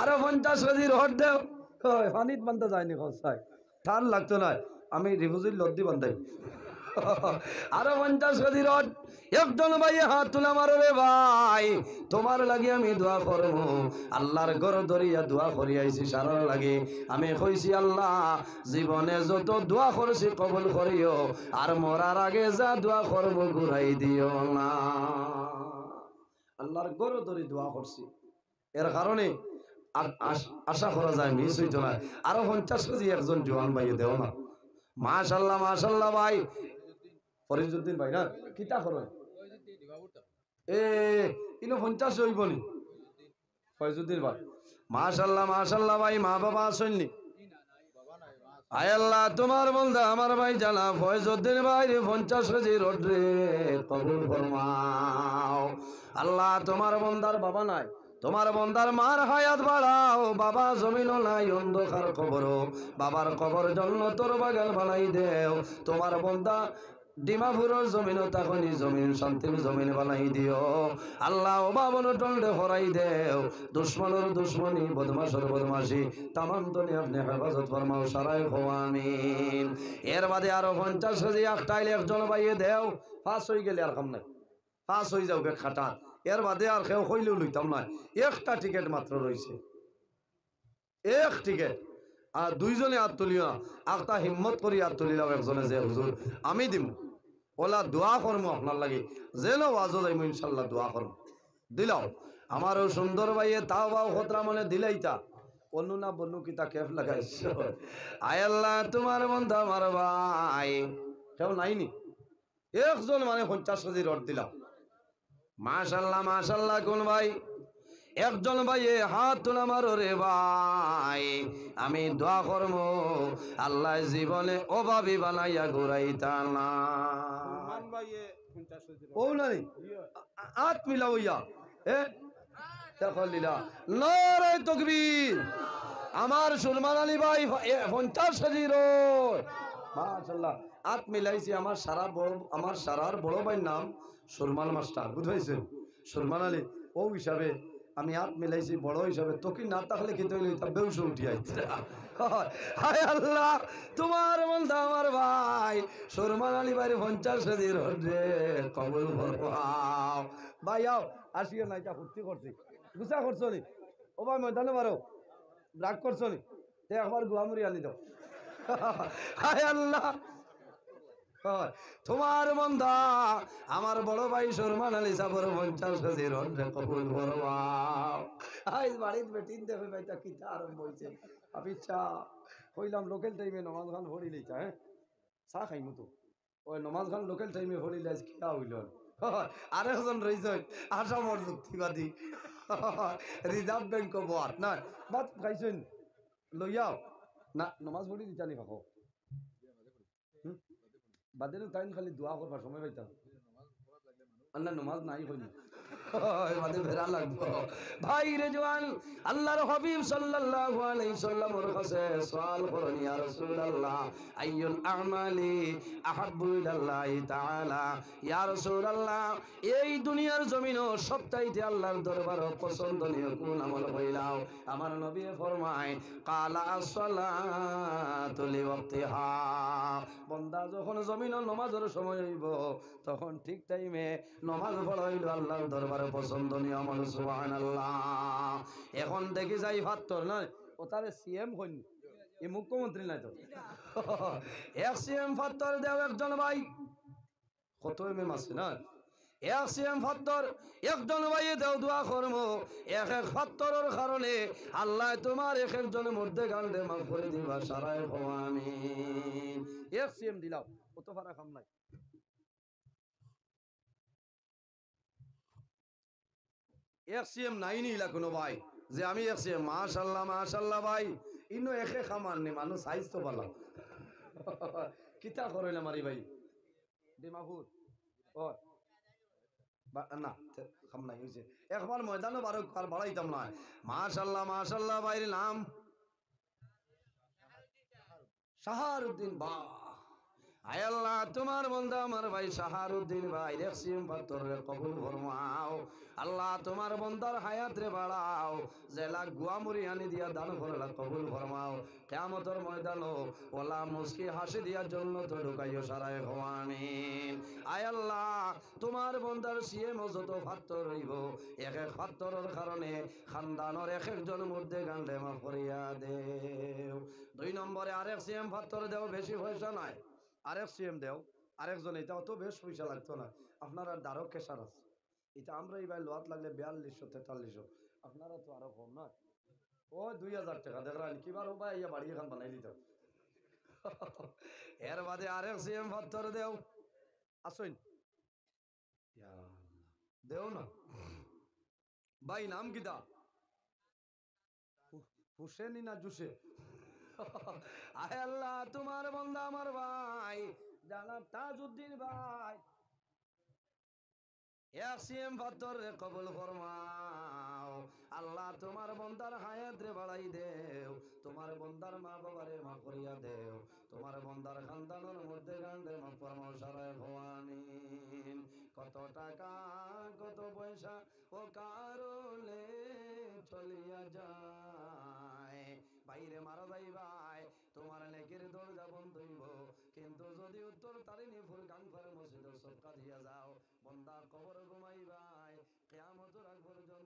আরো 50 কেজি রড দেও, পানিত বান্ধা যায়নি খসাই তার লাগতো না, আমি রিফুজির লদ্দি বান্ধাই আরো 50 কেজি রড। একজন ভাই হাত তুলে মারো রে ভাই, তোমার লাগে আমি দোয়া করবো, আল্লাহর ঘর ধরিয়া দোয়া করি আইছি সারার লাগে। আমি কইছি আল্লাহ জীবনে যত দোয়া করছি কবুল করিও, আর মরার আগে যা দোয়া করবো ঘুরাই দিও না। আল্লাহর ঘর ধরি দোয়া করছি, এর কারণে আশা করা যায় মিস হইতো না। আরো 50 কেজি একজন জোয়ান ভাই দেও না। মাশাআল্লাহ মাশাআল্লাহ ভাই ফরিজউদ্দিন ভাই না কিতা করেন এ ইনো 50 হইব নি ফরিজউদ্দিন ভাই মাশাআল্লাহ মাশাআল্লাহ ভাই মা বাবা আসেননি আয় আল্লাহ তোমার বন্ধা আমার ভাই জানা ফয়জউদ্দিন ভাই রে 50 কেজি রড রে কবুল ফরমাও আল্লাহ তোমার বন্দার বাবা নাই তোমার বন্দার মার হায়াত বাড়াও বাবা জমিনও নাই অন্ধকার কবর বাবার কবর জন্য তোর বাগান বানাই দেও তোমার বন্দা ডিমাপুরের জমিন তখনই জমিন শান্তির জমিন বানাই দিও আল্লাহ ও বাবন টন্ডে হরাই দেও দুশ্মনের দুশ্মনী বদমাশের বদমাশি তামাম তনি আপনি হেফাজত ফরমাও সারাই আমিন এর বাদে আরো 50 কেজি একটাইলে একজন বাইয়ে দেও পাস হয়ে গেলে আর কাম নাই পাস হয়ে যাও খাটা এর বাদে আর কেউ হইলেও লইতাম না একটা টিকিট মাত্র রয়েছে এক টিকিট আর দুইজনে হাত তুলিও একটা হিম্মত করি হাত তুলিলাম একজনে যে হুজুর আমি দিম ওলা দোয়া করবো আপনার লাগে যেন ওয়াজও যাইব ইনশাল্লাহ দোয়া করবো দিলাও আমারও সুন্দর ভাইয়ে তাও বাও খতরা মনে দিলাইতা অন্য না বলু কিতা কেফ লাগাইছ আয় আল্লাহ তোমার বন্ধু আমার ভাই কেউ নাইনি একজন মানে 50 কেজি রড দিলাম মাশাল্লাহ মাশাল্লাহ কোন ভাই একজন ভাইয়ে হাত তোলা মারো রে ভাই আমি দোয়া করবো আল্লাহ জীবনে অভাবী বানাইয়া ঘুরাইতা না ও নাই আত মিলা হইয়া নরে তকবীর আমার সুলমান আলী ভাই 50 কেজি রড মাশাআল্লাহ আত মিলাইছি আমার সারার বড় ভাইয়ের নাম সুলমান মাস্টার বুঝাইছেন সুলমান আলী ও হিসাবে আমি হাত মিলাইছি বড় হিসাবে তোকে না থাকলে কি তৈরি বেউসে উঠি আইছে হায় আল্লাহ তোমার বন্ধা আমার ভাই সুলমান আলী ভাই 50 কেজি রড রে কবুল ফরমাও ভাই আও আসিও না এটা ফুর্তি করছি গুছা করছো নি ও ভাই ময়দানে মারো রাগ করছো নি তে একবার গুয়ামুড়ি আনি দাও হায় আল্লাহ তোমার বন্ধা আমার বড় ভাই সুলমান আলী সাবর 50 কেজি রড রে কবুল ফরমাও আইজ বাড়িতে বেটিন দেবে ভাইটা কিতা আরম্ভ হইছে আমি চা কইলাম লোকাল টাইমে নমাজ খান পড়ি লইতা হ্যাঁ চা খাইমু তো ওই নমাজ খান লোকাল টাইমে পড়ি লাইজ কিয়া হইল আরেকজন রইছেন আসামর যুক্তিবাদী রিজার্ভ ব্যাংক বোয়ার না বাদ খাইছেন লইয়াও না নমাজ পড়ি দিতানি ভাকো বাদে তাই খালি দোয়া করবার সময় পাইতাম আল্লাহ নমাজ নাই হইনি বাদে ভেড়া লাগবো ভাই রে জওয়ান আল্লাহর হাবিব সাল্লাল্লাহু আলাইহি সাল্লামের কাছে সওয়াল করেন ইয়া রাসূলুল্লাহ আইয়ুল আমালি আহাব্বু ইলাল্লাহি তাআলা ইয়া রাসূলুল্লাহ এই দুনিয়ার জমিনও সবচাইতে আল্লাহর দরবারে পছন্দনীয় কোন আমল হইলাও আমার নবী ফরমায় কালা আসসালাতু লিওয়াক্তিহা বান্দা যখন জমিনও নামাজের সময় হইব তখন ঠিক টাইমে নামাজ পড়াইল আল্লাহর দরবারে পছন্দনীয় আমল সুবহানাল্লাহ এখন দেখি যাই ফাত্তর না ও তারে সিএম হইন এই মুখ্যমন্ত্রী নাই তো এক সিএম ফাত্তর দেও একজন ভাই কত এমএম আছে না এক সিএম ফাত্তর একজন ভাই দেও দোয়া করবো এক এক ফাত্তরের কারণে আল্লাহ তোমার এক একজনের মধ্যে গান্ডে মাফ করে দিবা সারাই আমিন এক সিএম দিলাও কত ফারা কাম নাই এক সিএম নাই নিলা কোনো ভাই যে আমি এক সিএম মাশাআল্লাহ মাশাআল্লাহ ভাই ইনো একে খামান নি মানুষ সাইজ তো ভালো কিতা করইলা মারি ভাই ডিমাপুর ও না খাম নাই হইছে একবার ময়দানে বারো কার বাড়াইতাম না মাশাআল্লাহ মাশাআল্লাহ ভাইয়ের নাম শাহারউদ্দিন বাহ আয় আল্লাহ তোমার বন্ধা আমার ভাই শাহারউদ্দিন ভাই রেখসিম পাত্তরে কবুল ফরমাও আল্লাহ তোমার বন্দার হায়াত রে বাড়াও জেলা গুয়ামুরি আনি দিয়া দান করলা কবুল ফরমাও কিয়ামতের ময়দানো ওলা মুস্কি হাসি দিয়ার জন্য তো ঢুকাইও সারায় আমিন আয় আল্লাহ তোমার বন্দার সিএম যত পাত্তর হইব এক এক পাত্তরের কারণে খানদানের এক একজন মধ্যে গান্ডে মাফ করিয়া দেও 2 নম্বরে আরেক সিএম পাত্তর দেও বেশি পয়সা নাই আরেক সিএম দেও আরেকজন এটা অত বেশ পয়সা লাগতো না আপনারা দারো কেশার আছে এটা আমরা এই ভাই লোয়াত লাগলে 4200 4300 আপনারা তো আরো কম না ও 2000 টাকা দেখলাম কিবার ভাই ইয়া বাড়ি এখন বানাই দিত এর বাদে আরেক সিএম পাত্তর দেও আসুন ইয়া আল্লাহ, দেও না ভাই নাম কিতা হুসেনি না জুসে আয় আল্লাহ তোমার বন্দা আমার ভাই জানাব তাজউদ্দিন ভাই সিএম পাত্তর রে কবুল ফরমাও আল্লাহ তোমার বন্দার হায়াত রে বাড়াই দেও তোমার বন্দার মা বাবারে মা করিয়া দেও তোমার বন্দার খানদানের মধ্যে গান্ডে মা ফরমাও সারায় ভবানীন কত টাকা কত পয়সা ও কারলে চলিয়া যায় বাইরে মারা যাই ভাই তোমার নেকের দরজা বন্ধ হইব কিন্তু যদি উত্তর তারিণী ফুল গাংফার মসজিদের সবকা দিয়া যাও বন্দা কবর ঘুমাই ভাই কিয়ামতের আগ পর্যন্ত